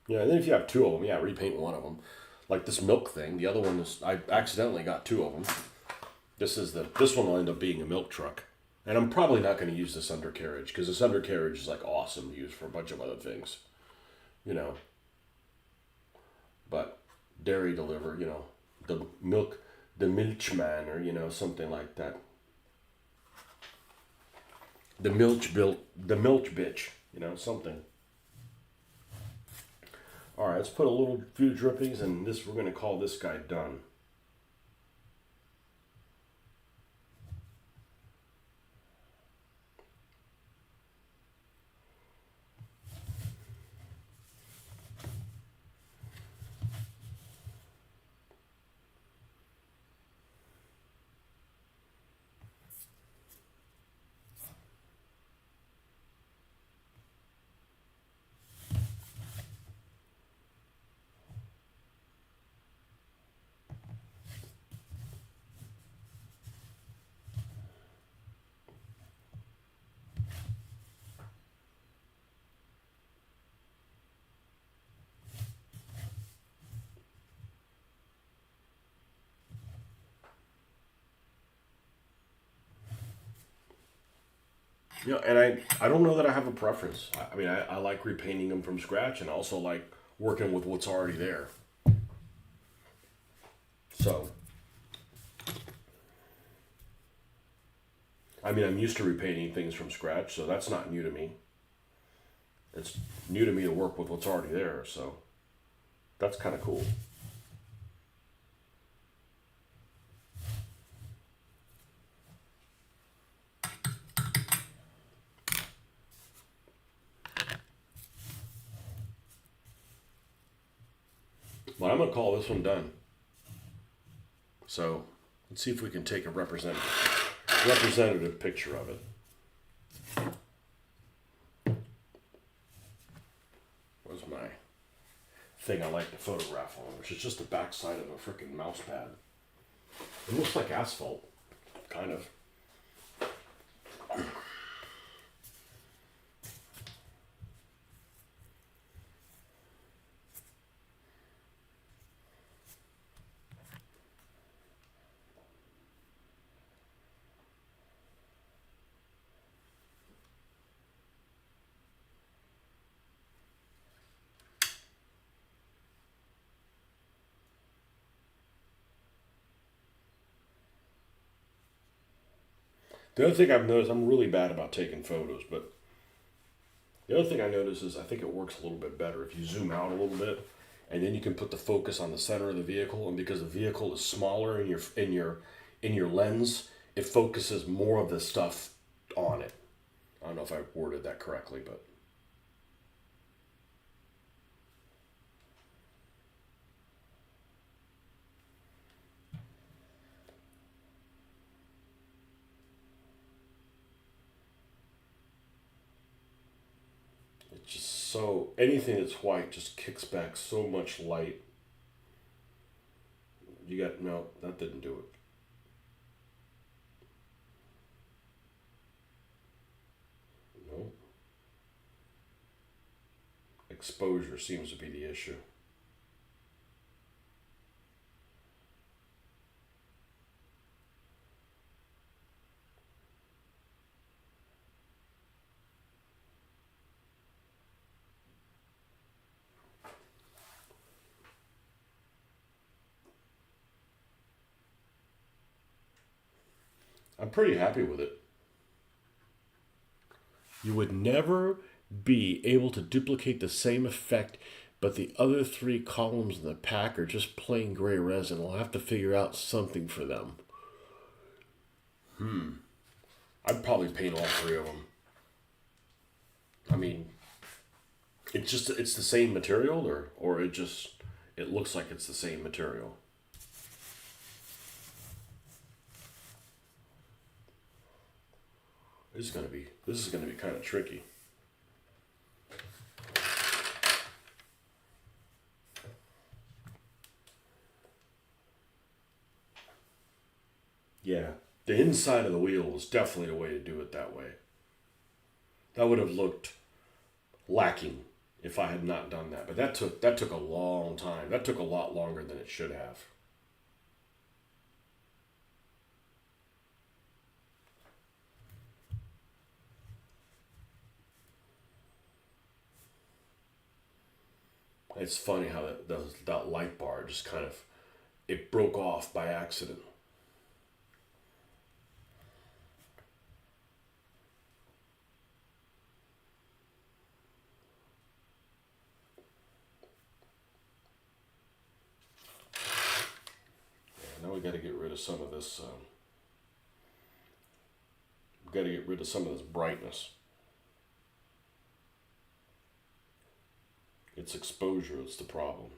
Yeah, and then if you have two of them, yeah, repaint one of them. Like this milk thing. The other one is I accidentally got two of them. This one will end up being a milk truck, and I'm probably not going to use this undercarriage because this undercarriage is like awesome to use for a bunch of other things, you know. But dairy deliver, the milkman, or something like that. The milk bitch, something. All right, let's put a little few drippings, and this we're gonna call this guy done. And I don't know that I have a preference. I mean, I like repainting them from scratch, and I also like working with what's already there. So, I mean, I'm used to repainting things from scratch, so that's not new to me. It's new to me to work with what's already there, so that's kind of cool. But I'm gonna call this one done. So let's see if we can take a representative picture of it. Where's my thing I like to photograph on, which is just the backside of a freaking mouse pad. It looks like asphalt, kind of. The other thing I've noticed, I'm really bad about taking photos, but the other thing I notice is I think it works a little bit better if you zoom out a little bit, and then you can put the focus on the center of the vehicle. And because the vehicle is smaller in your lens, it focuses more of the stuff on it. I don't know if I worded that correctly, but it's just so anything that's white just kicks back so much light. You got no, that didn't do it. No, exposure seems to be the issue. I'm pretty happy with it. You would never be able to duplicate the same effect, but the other three columns in the pack are just plain gray resin. We'll have to figure out something for them. I'd probably paint all three of them. I mean, it's the same material, or it looks like it's the same material. This is gonna be kind of tricky. Yeah, the inside of the wheel was definitely the way to do it that way. That would have looked lacking if I had not done that. But that took a long time. That took a lot longer than it should have. It's funny how that light bar just kind of it broke off by accident. Yeah, now we got to get rid of some of this. We got to get rid of some of this brightness. It's exposure that's the problem.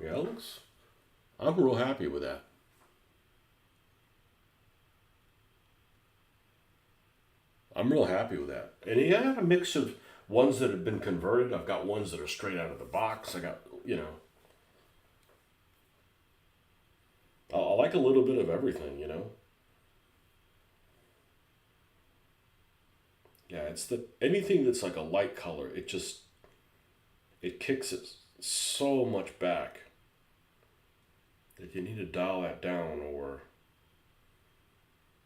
Yeah, it looks. I'm real happy with that. I'm real happy with that. And he had a mix of ones that have been converted. I've got ones that are straight out of the box. I got, I like a little bit of everything. Yeah, it's the anything that's like a light color, it kicks it so much back that you need to dial that down, or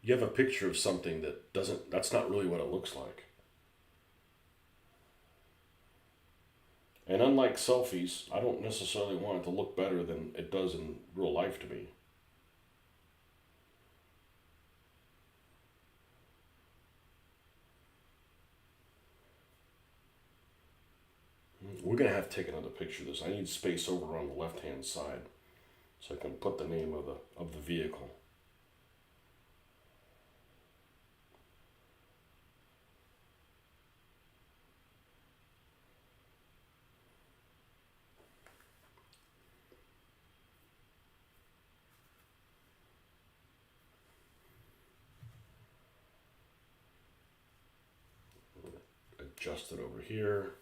you have a picture of something that's not really what it looks like. And unlike selfies, I don't necessarily want it to look better than it does in real life to me. We're gonna have to take another picture of this. I need space over on the left hand side so I can put the name of the vehicle. Adjust it over here.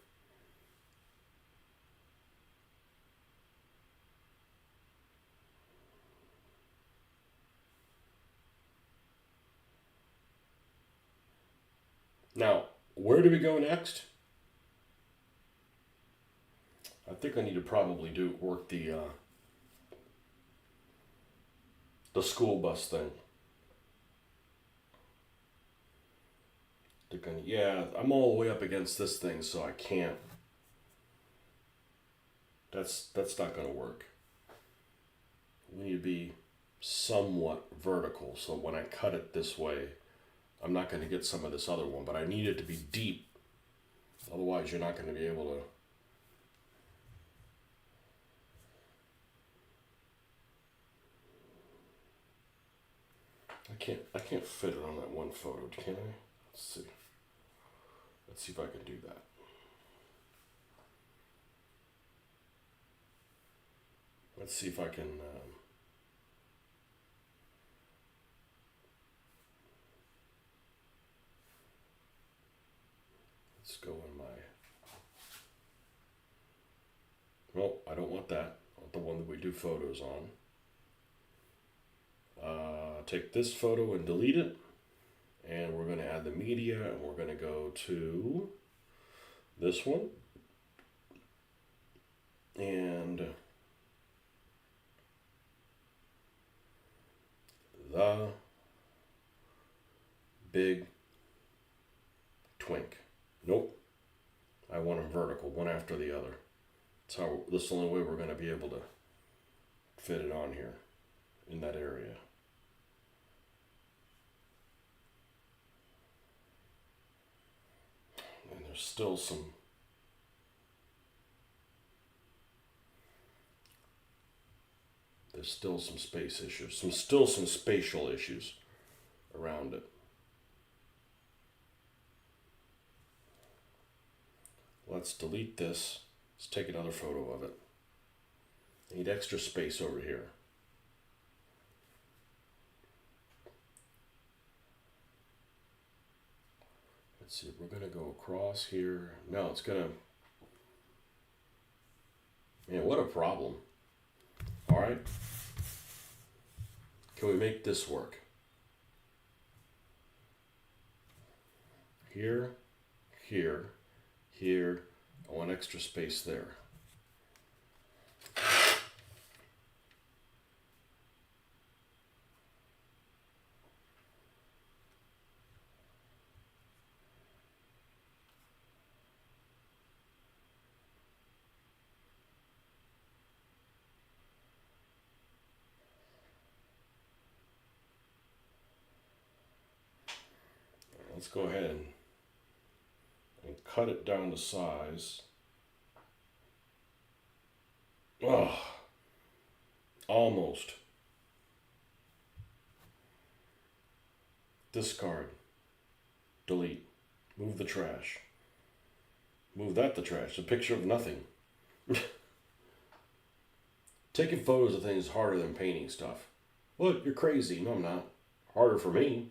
Now, where do we go next? I think I need to probably work the school bus thing. Yeah, I'm all the way up against this thing, so I can't. That's not going to work. We need to be somewhat vertical, so when I cut it this way, I'm not going to get some of this other one, but I need it to be deep. Otherwise, you're not going to be able to. I can't fit it on that one photo, can I? Let's see. Let's see if I can do that. Let's see if I can. Let's go in my. Well, I don't want that. I want the one that we do photos on. Take this photo and delete it. And we're going to add the media, and we're going to go to this one. And the big twink. Nope. I want them vertical, one after the other. This is the only way we're going to be able to fit it on here in that area. And there's still some space issues, some spatial issues around it. Let's delete this. Let's take another photo of it. I need extra space over here. Let's see, we're going to go across here. No, it's going to... Man, what a problem. All right. Can we make this work? Here, here, here. I want extra space there. Let's go ahead and cut it down to size. Oh, almost. Discard. Delete. Move the trash. Move that to trash. A picture of nothing. Taking photos of things is harder than painting stuff. Look, you're crazy. No, I'm not. Harder for me.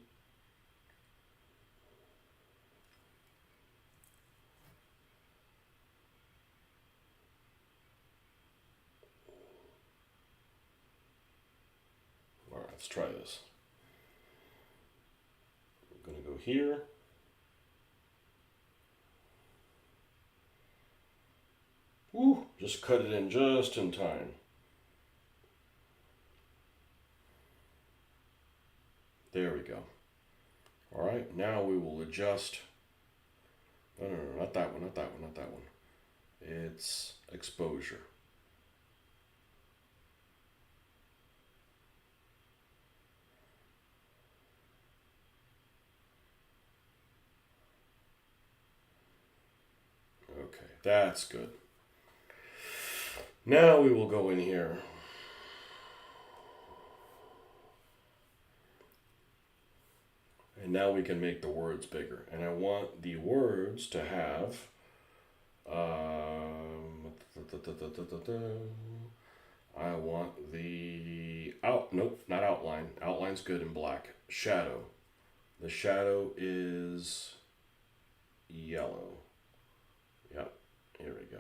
All right, let's try this. I'm going to go here. Woo, just cut it in just in time. There we go. All right, now we will adjust. No, not that one, not that one, not that one. It's exposure. Okay, that's good. Now we will go in here. And now we can make the words bigger. And I want the words to have, I want the, nope, not outline. Outline's good in black. Shadow. The shadow is yellow. Yep, here we go.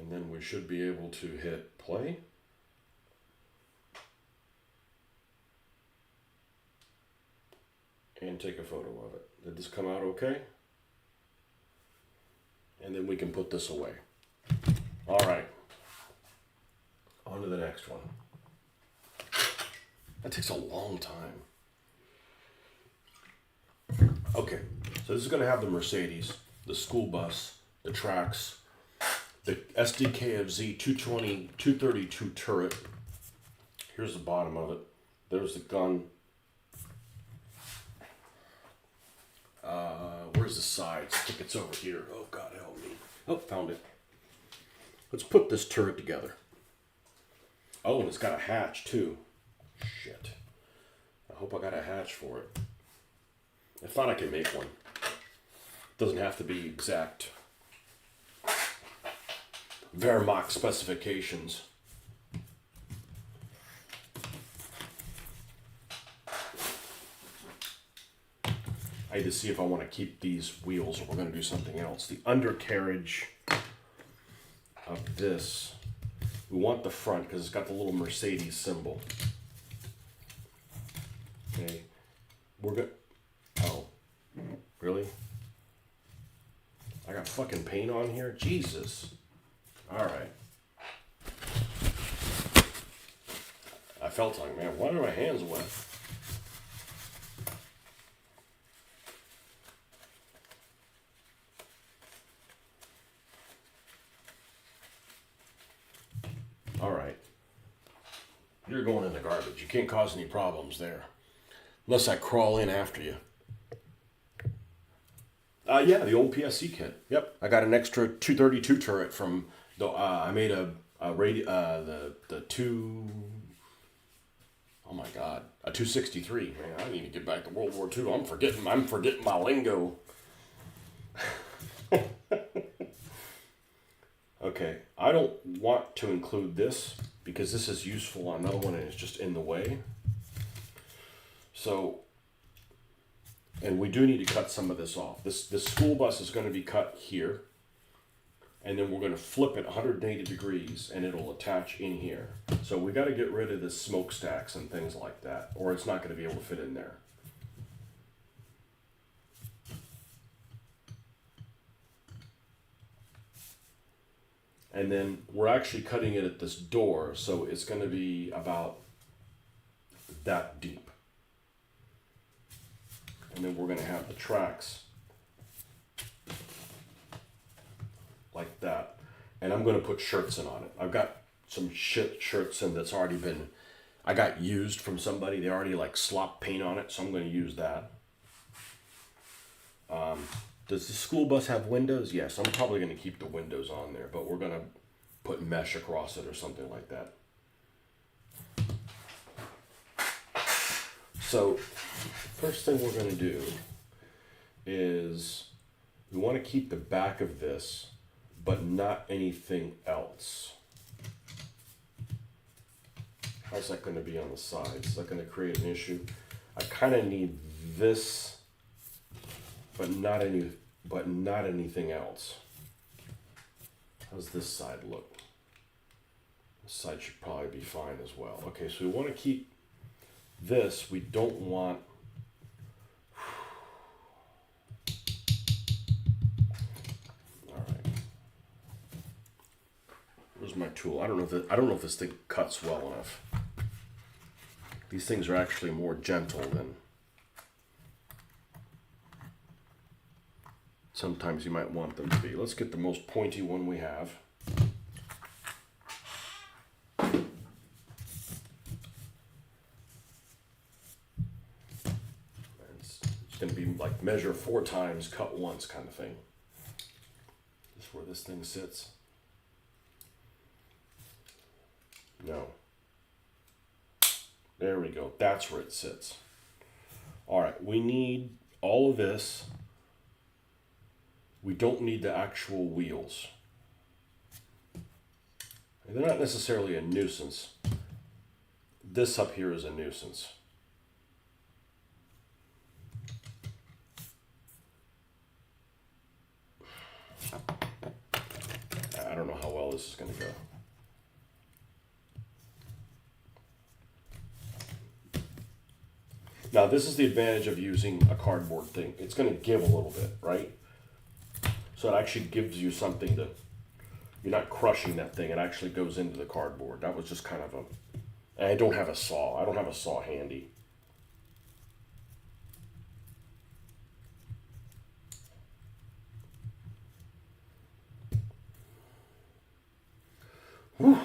And then we should be able to hit play. And take a photo of it. Did this come out okay? And then we can put this away. All right. On to the next one. That takes a long time. Okay, so this is going to have the Mercedes, the school bus, the tracks, the SDKFZ 220, 232 turret. Here's the bottom of it. There's the gun. Where's the sides? I think it's over here. Oh, God help me. Oh, found it. Let's put this turret together. Oh, and it's got a hatch, too. Shit. I hope I got a hatch for it. I thought I could make one. Doesn't have to be exact Wehrmacht specifications. I need to see if I want to keep these wheels or we're going to do something else. The undercarriage of this, we want the front because it's got the little Mercedes symbol. Okay, we're good. Oh, really? I got fucking paint on here? Jesus. Alright. I felt like, man, why are my hands wet? Alright. You're going in the garbage. You can't cause any problems there. Unless I crawl in after you. Yeah, the old PSC kit. Yep, I got an extra 232 turret from the. I made a the two. Oh my God, a 263. Man, I need to get back to World War II. I'm forgetting my lingo. Okay, I don't want to include this because this is useful on another one and it's just in the way. So. And we do need to cut some of this off. This school bus is going to be cut here. And then we're going to flip it 180 degrees and it'll attach in here. So we got to get rid of the smokestacks and things like that, or it's not going to be able to fit in there. And then we're actually cutting it at this door, so it's going to be about that deep. And then we're going to have the tracks like that. And I'm going to put shirts in on it. I've got some shirts in that's already been, I got used from somebody. They already like slop paint on it, so I'm going to use that. Does the school bus have windows? Yes, I'm probably going to keep the windows on there, but we're going to put mesh across it or something like that. So, first thing we're going to do is we want to keep the back of this, but not anything else. How's that going to be on the sides? Is that going to create an issue? I kind of need this, but not anything else. How's this side look? This side should probably be fine as well. Okay, so we want to keep this. We don't want. All right. Where's my tool? I don't know if this thing cuts well enough. These things are actually more gentle than sometimes you might want them to be. Let's get the most pointy one we have. It's going to be like measure 4 times, cut once kind of thing. Is this where this thing sits? No. There we go. That's where it sits. All right. We need all of this. We don't need the actual wheels. And they're not necessarily a nuisance. This up here is a nuisance. I don't know how well this is going to go. Now, this is the advantage of using a cardboard thing. It's going to give a little bit, right? So it actually gives you something to, you're not crushing that thing. It actually goes into the cardboard. That was just kind of a, and I don't have a saw. I don't have a saw handy. Whew.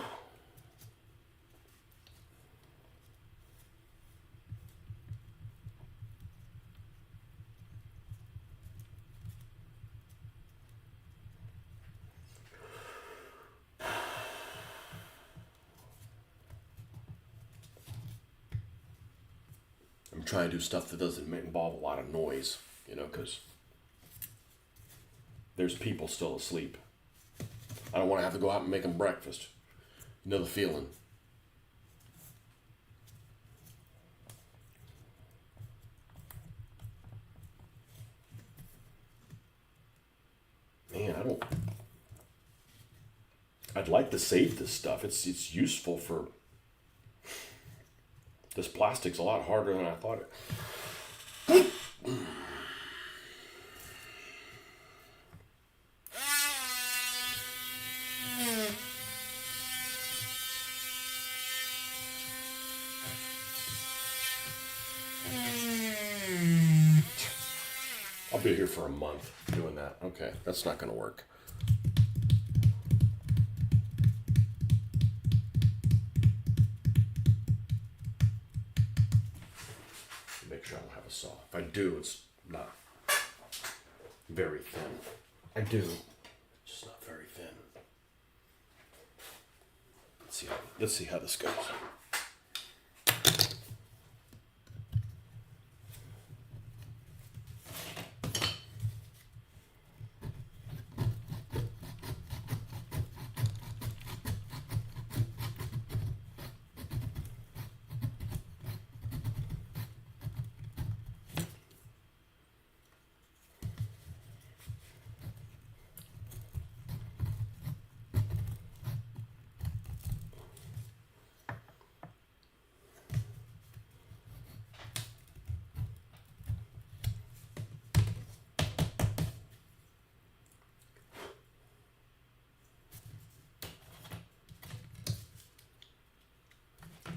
I'm trying to do stuff that doesn't involve a lot of noise, you know, because there's people still asleep. I don't want to have to go out and make them breakfast. You know the feeling. Man, I'd like to save this stuff. It's useful for, this plastic's a lot harder than I thought it. I'll be here for a month doing that. Okay, that's not going to work. Make sure I don't have a saw. If I do, it's not very thin. I do, it's just not very thin. Let's see how this goes.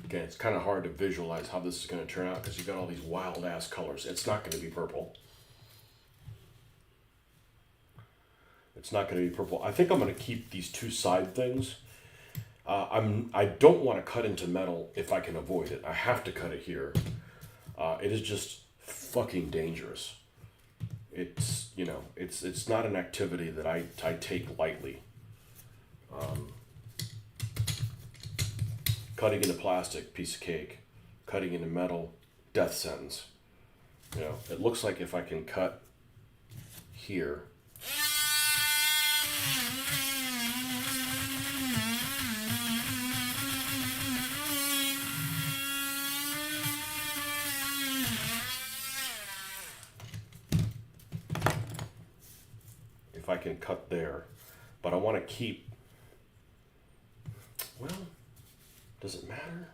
Again, it's kind of hard to visualize how this is going to turn out because you've got all these wild ass colors. It's not going to be purple. It's not going to be purple. I think I'm going to keep these two side things. I don't want to cut into metal if I can avoid it. I have to cut it here. It is just fucking dangerous. It's, you know, it's not an activity that I take lightly. Cutting into plastic, piece of cake. Cutting into metal, death sentence. You know, it looks like if I can cut here. If I can cut there, but I want to keep, well, does it matter?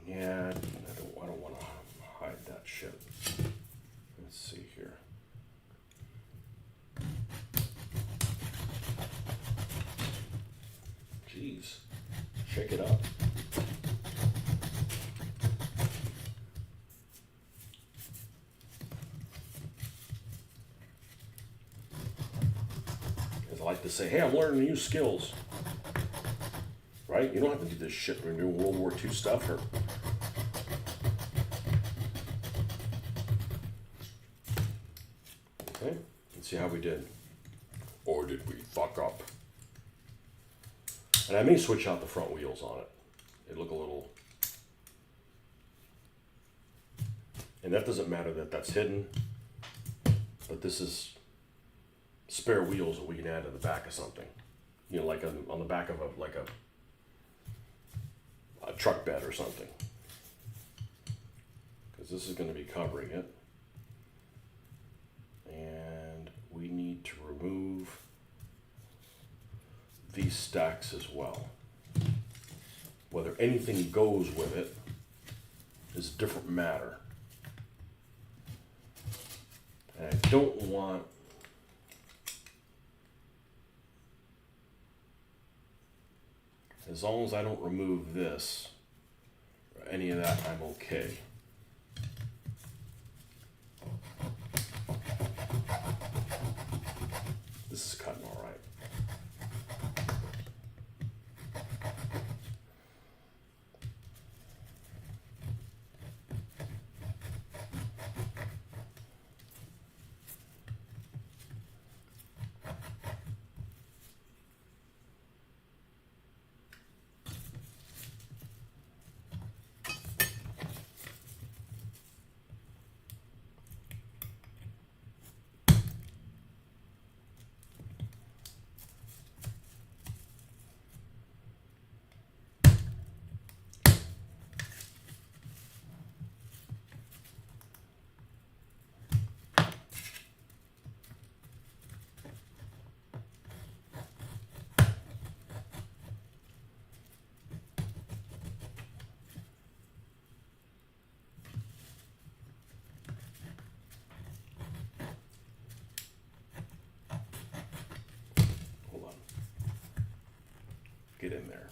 Yeah, I don't want to hide that shit. Let's see here. Jeez, shake it up. As I like to say, hey, I'm learning new skills. Right? You don't have to do this shit when you're doing World War II stuff. Or okay, let's see how we did. Or did we fuck up? And I may switch out the front wheels on it. They look a little... And that doesn't matter that that's hidden. But this is spare wheels that we can add to the back of something. You know, like on the back of a truck bed or something, because this is going to be covering it, and we need to remove these stacks as well. Whether anything goes with it is a different matter. And I don't want as long as I don't remove this or any of that, I'm okay. This is cutting all right. Get in there.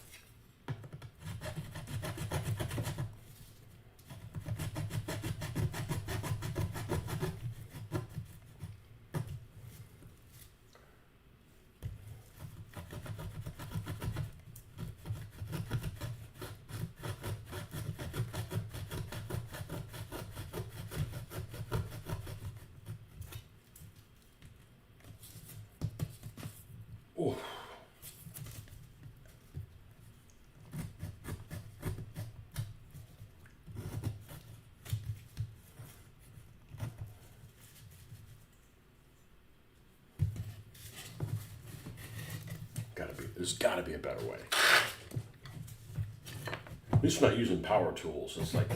Oh. There's got to be a better way. At least not using power tools. It's like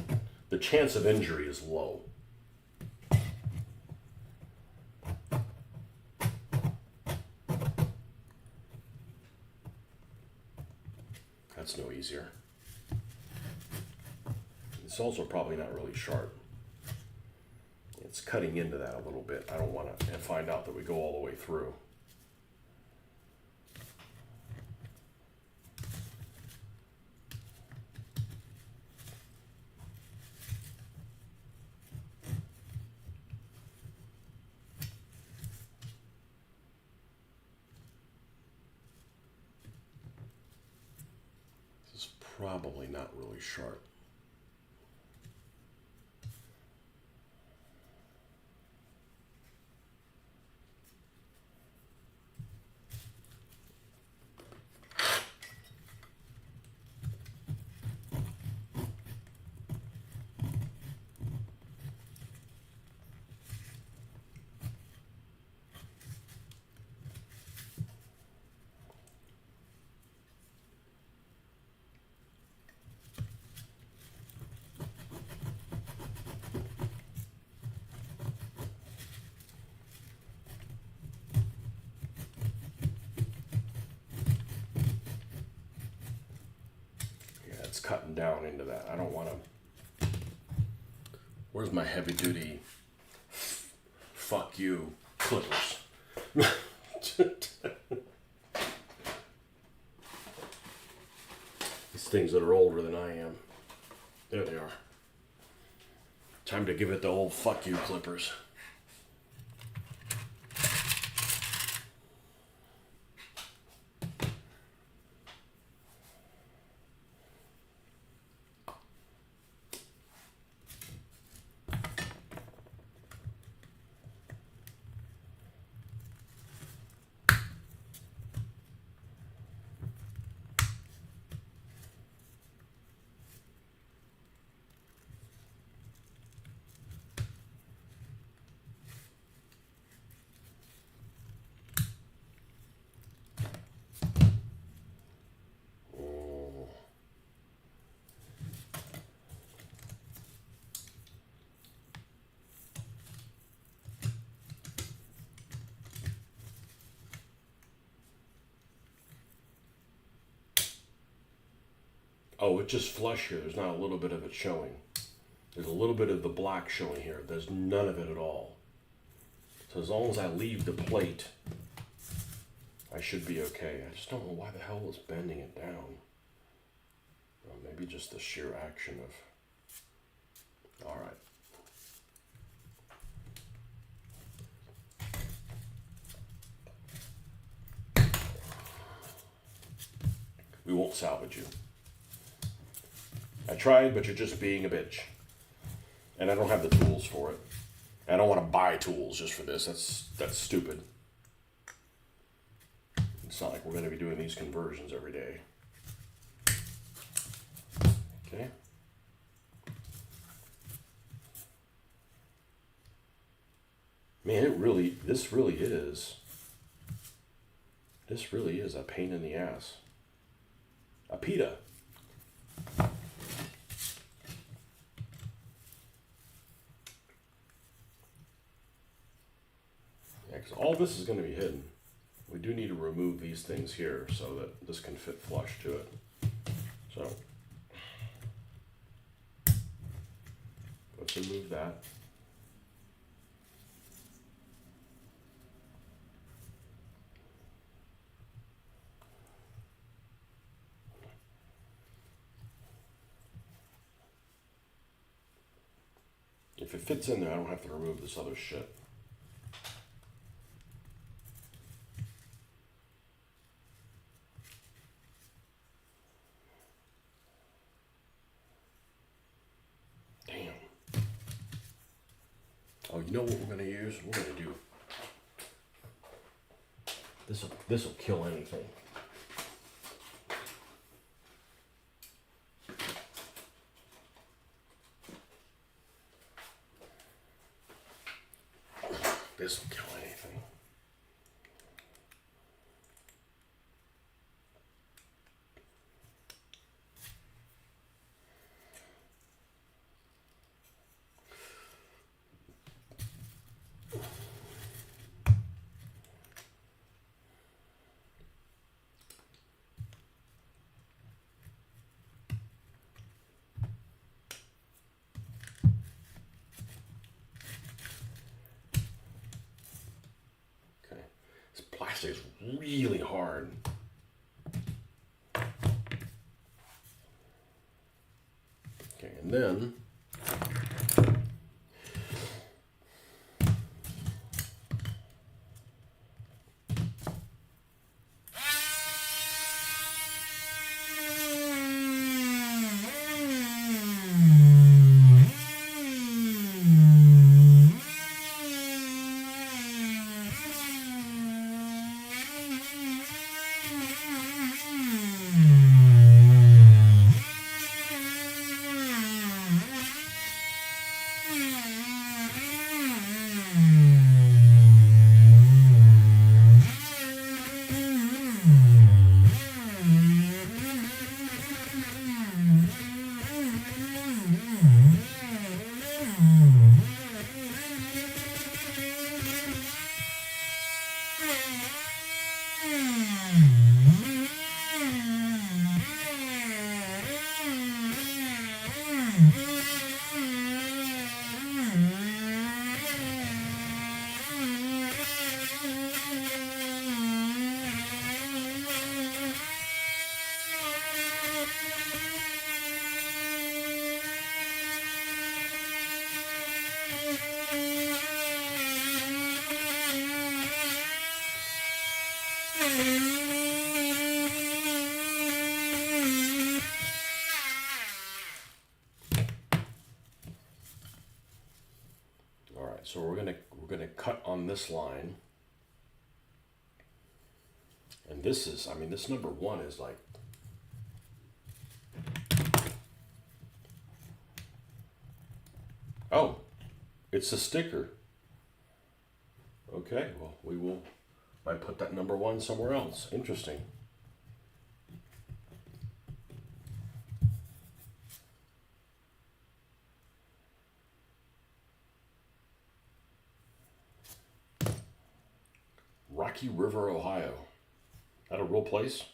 the chance of injury is low. That's no easier. It's also probably not really sharp. It's cutting into that a little bit. I don't want to find out that we go all the way through. Probably not really sharp. Cutting down into that. I don't want to. Where's my heavy duty fuck you clippers? These things that are older than I am. There they are. Time to give it the old fuck you clippers. Oh, it's just flush here. There's not a little bit of it showing. There's a little bit of the black showing here. There's none of it at all. So as long as I leave the plate, I should be okay. I just don't know why the hell it's bending it down. Well, maybe just the sheer action of... All right. We won't salvage you. I tried, but you're just being a bitch. And I don't have the tools for it. I don't want to buy tools just for this. That's stupid. It's not like we're going to be doing these conversions every day. Okay. Man, this really is a pain in the ass. A pita. Yeah, 'cause all this is going to be hidden. We do need to remove these things here so that this can fit flush to it. So, let's remove that. If it fits in there, I don't have to remove this other shit. Damn. Oh, you know what we're going to use? We're going to do... This'll kill anything. This will kill anything. Plastic is really hard. Okay, and then so we're gonna cut on this line, and this is, I mean, this number 1 is like, oh, it's a sticker. Okay, well, might put that number 1 somewhere else. Interesting. Rocky River, Ohio. That a real place?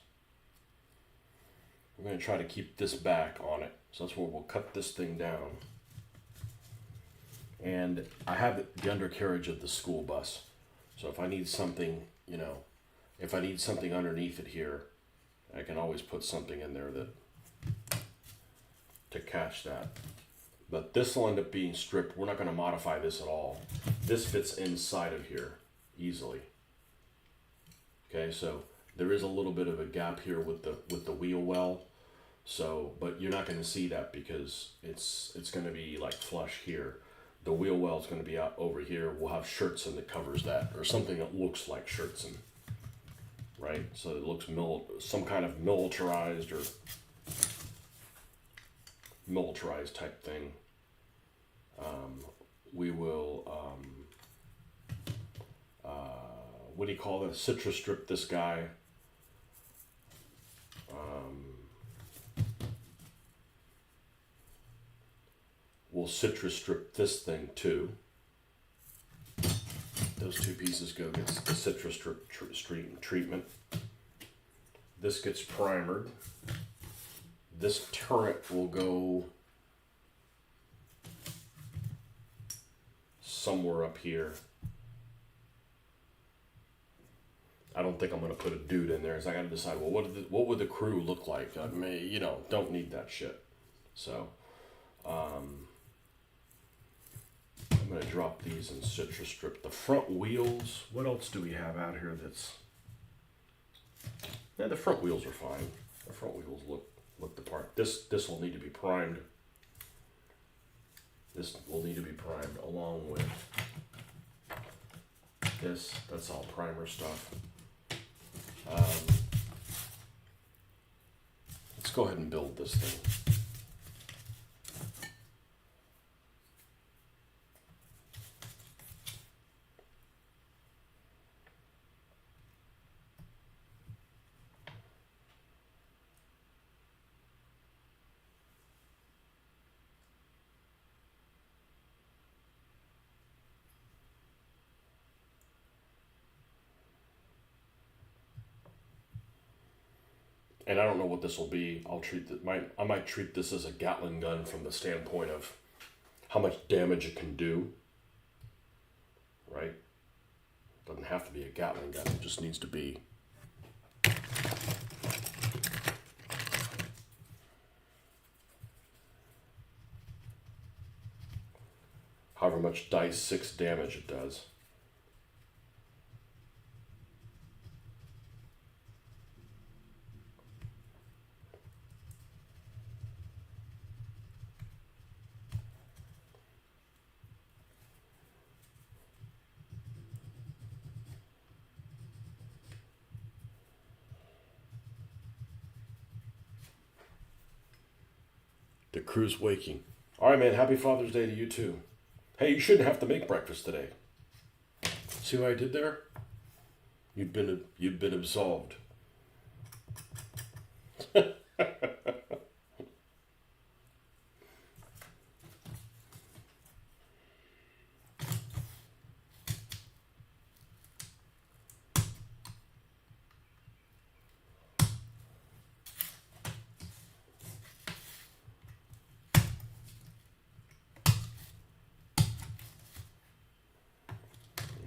We're going to try to keep this back on it. So that's where we'll cut this thing down. And I have the undercarriage of the school bus. So if I need something, you know, if I need something underneath it here, I can always put something in there that to catch that. But this will end up being stripped. We're not going to modify this at all. This fits inside of here easily. Okay, so there is a little bit of a gap here with the wheel well. So, but you're not going to see that because it's going to be like flush here. The wheel well is going to be out over here. We'll have shirts that covers that, or something that looks like shirts right? So it looks some kind of militarized or militarized type thing. We will, what do you call that? Citrus strip this guy. We'll citrus strip this thing too. Those two pieces go get the citrus strip treatment. This gets primered. This turret will go somewhere up here. I don't think I'm going to put a dude in there, so I got to decide, well, what would the crew look like? I mean, you know, don't need that shit. So, I'm going to drop these in citrus strip. The front wheels, what else do we have out here that's... Yeah, the front wheels are fine. The front wheels look the part. This will need to be primed. This will need to be primed along with this. That's all primer stuff. Let's go ahead and build this thing. And I don't know what this will be. I might treat this as a Gatling gun from the standpoint of how much damage it can do. Right? Doesn't have to be a Gatling gun. It just needs to be. However much dice 6 damage it does. The crew's waking. All right, man. Happy Father's Day to you too. Hey, you shouldn't have to make breakfast today. See what I did there? You've been absolved.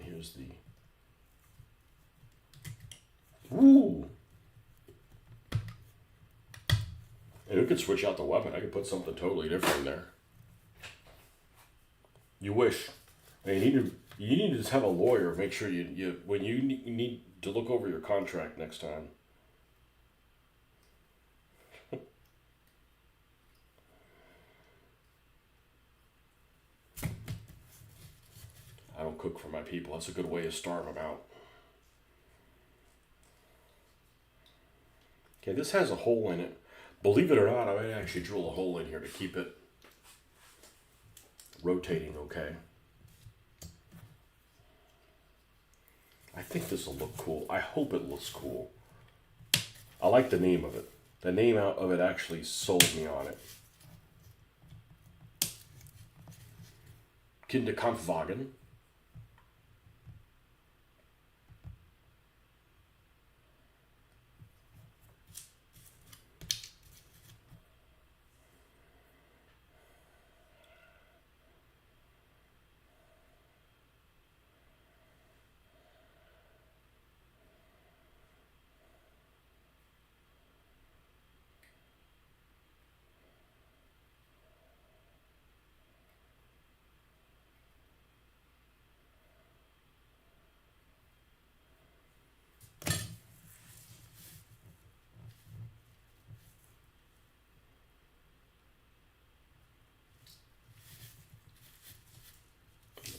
Here's the... Ooh! And we could switch out the weapon. I could put something totally different in there. You wish. I mean, you need to just have a lawyer make sure you when you need to look over your contract next time. I don't cook for my people. That's a good way to starve them out. Okay, this has a hole in it. Believe it or not, I might actually drill a hole in here to keep it rotating okay. I think this will look cool. I hope it looks cool. I like the name of it. The name out of it actually sold me on it. Kinderkampfwagen.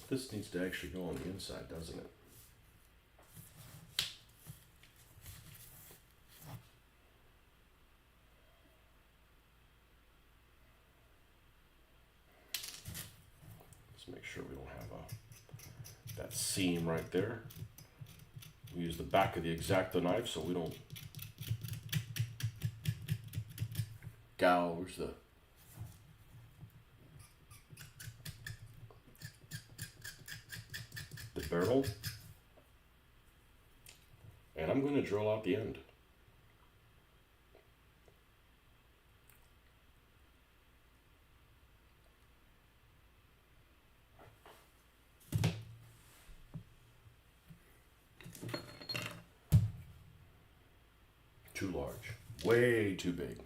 This needs to actually go on the inside, doesn't it? Let's make sure we don't have that seam right there. We use the back of the X-Acto knife so we don't gouge the barrel. And I'm going to drill out the end. Too large, way too big.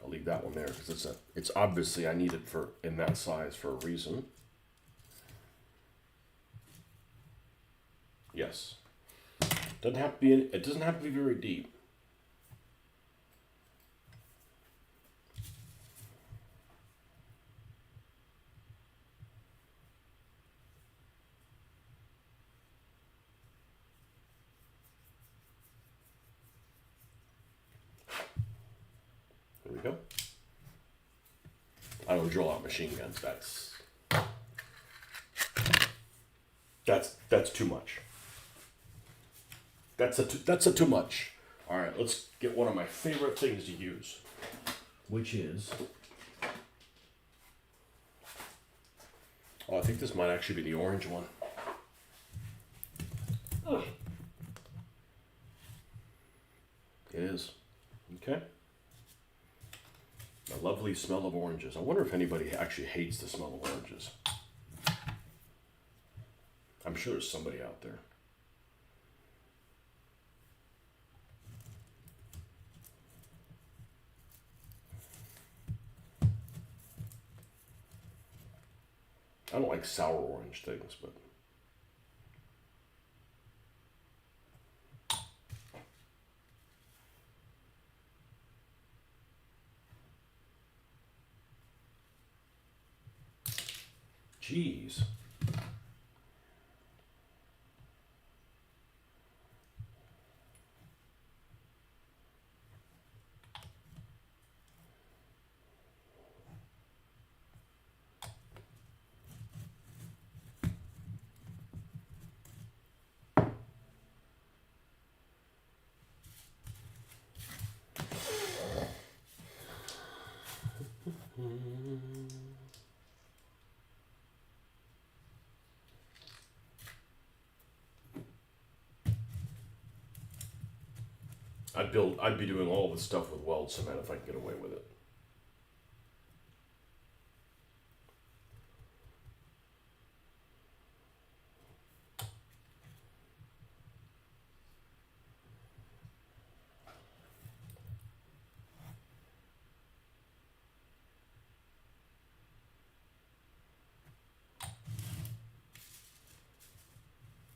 I'll leave that one there because it's obviously I need it in that size for a reason. Yes, doesn't have to be. It doesn't have to be very deep. There we go. I don't drill out machine guns. That's too much. That's a too much. All right, let's get one of my favorite things to use, which is. Oh, I think this might actually be the orange one. Ugh. It is. Okay. A lovely smell of oranges. I wonder if anybody actually hates the smell of oranges. I'm sure there's somebody out there. I don't like sour orange things, but jeez. I'd be doing all this stuff with weld cement if I could get away with it.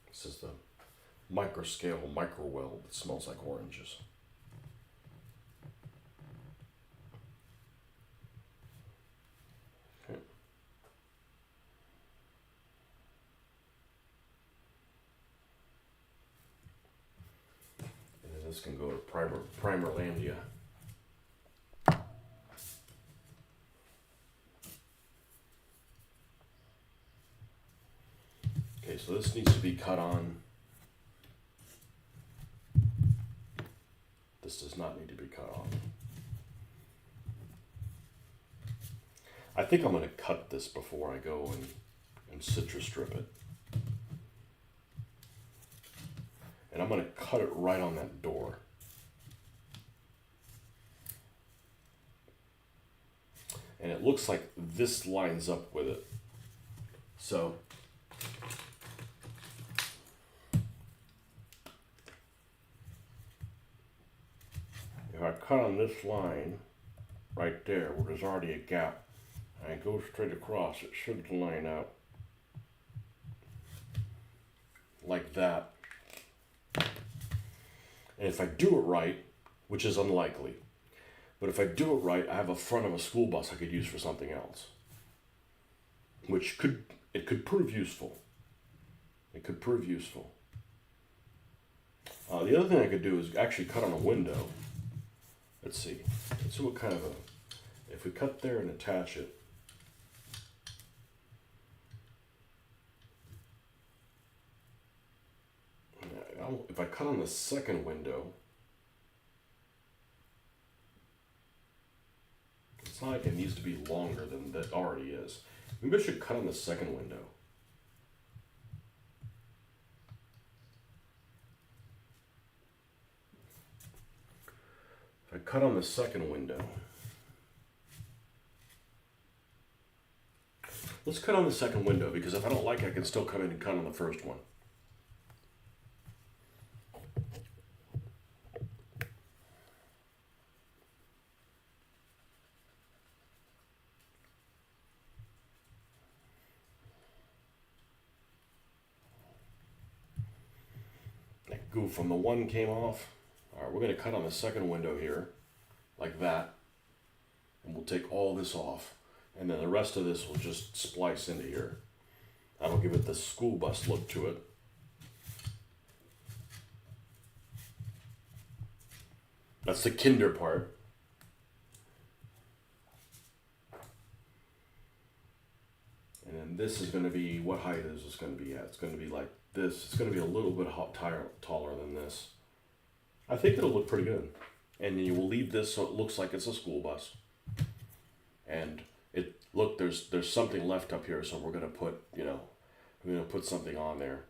This is the micro scale micro weld that smells like oranges. Okay. And then this can go to Primerlandia. Okay, so this needs to be cut on. This does not need to be cut on. I think I'm going to cut this before I go and citrus strip it. And I'm going to cut it right on that door. And it looks like this lines up with it. So if I cut on this line right there where there's already a gap, and I go straight across, it should line out like that. And if I do it right, which is unlikely, But if I do it right, I have a front of a school bus I could use for something else. Which could prove useful. It could prove useful. The other thing I could do is actually cut on a window. Let's see. Let's see what kind of a... If we cut there and attach it. If I cut on the second window, it's not like it needs to be longer than that already is. Maybe I should cut on the second window. If I cut on the second window, let's cut on the second window, because if I don't like it, I can still come in and cut on the first one. That goof from the one came off. All right, we're going to cut on the second window here, like that. And we'll take all this off. And then the rest of this will just splice into here. That'll give it the school bus look to it. That's the kinder part. And then this is going to be, what height is this going to be at? It's going to be like this. It's going to be a little bit taller than this. I think it'll look pretty good. And you will leave this so it looks like it's a school bus. And look, there's something left up here, so we're going to put, we're going to put something on there.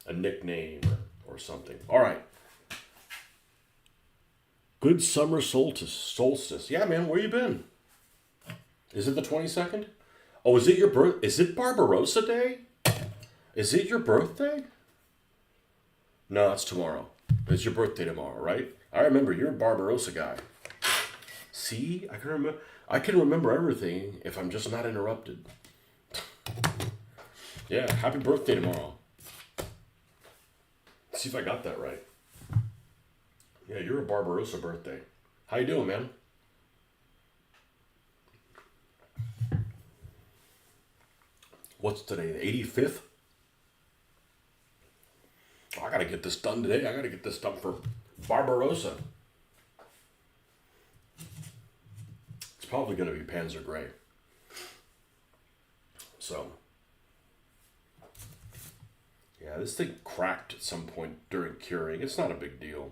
A nickname or something. All right. Good summer solstice. Yeah, man, where you been? Is it the 22nd? Oh, is it your birth? Is it Barbarossa Day? Is it your birthday? No, it's tomorrow. It's your birthday tomorrow, right? I remember you're a Barbarossa guy. See, I can remember everything if I'm just not interrupted. Yeah, happy birthday tomorrow. Let's see if I got that right. Yeah, you're a Barbarossa birthday. How you doing, man? What's today, the 85th? I gotta get this done today. I gotta get this done for Barbarossa. It's probably gonna be Panzer Gray. So, yeah, this thing cracked at some point during curing. It's not a big deal.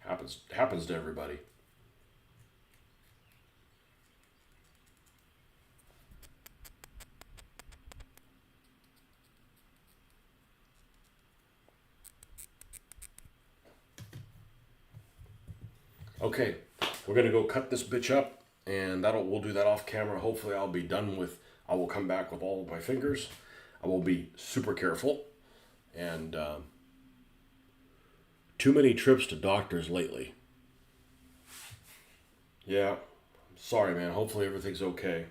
Happens to everybody. Okay, we're gonna go cut this bitch up, and we'll do that off camera. Hopefully I will come back with all of my fingers. I will be super careful, and too many trips to doctors lately. Yeah, sorry, man. Hopefully everything's okay.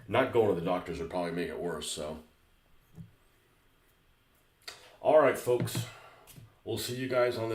Not going to the doctors would probably make it worse, so. All right, folks. We'll see you guys on the next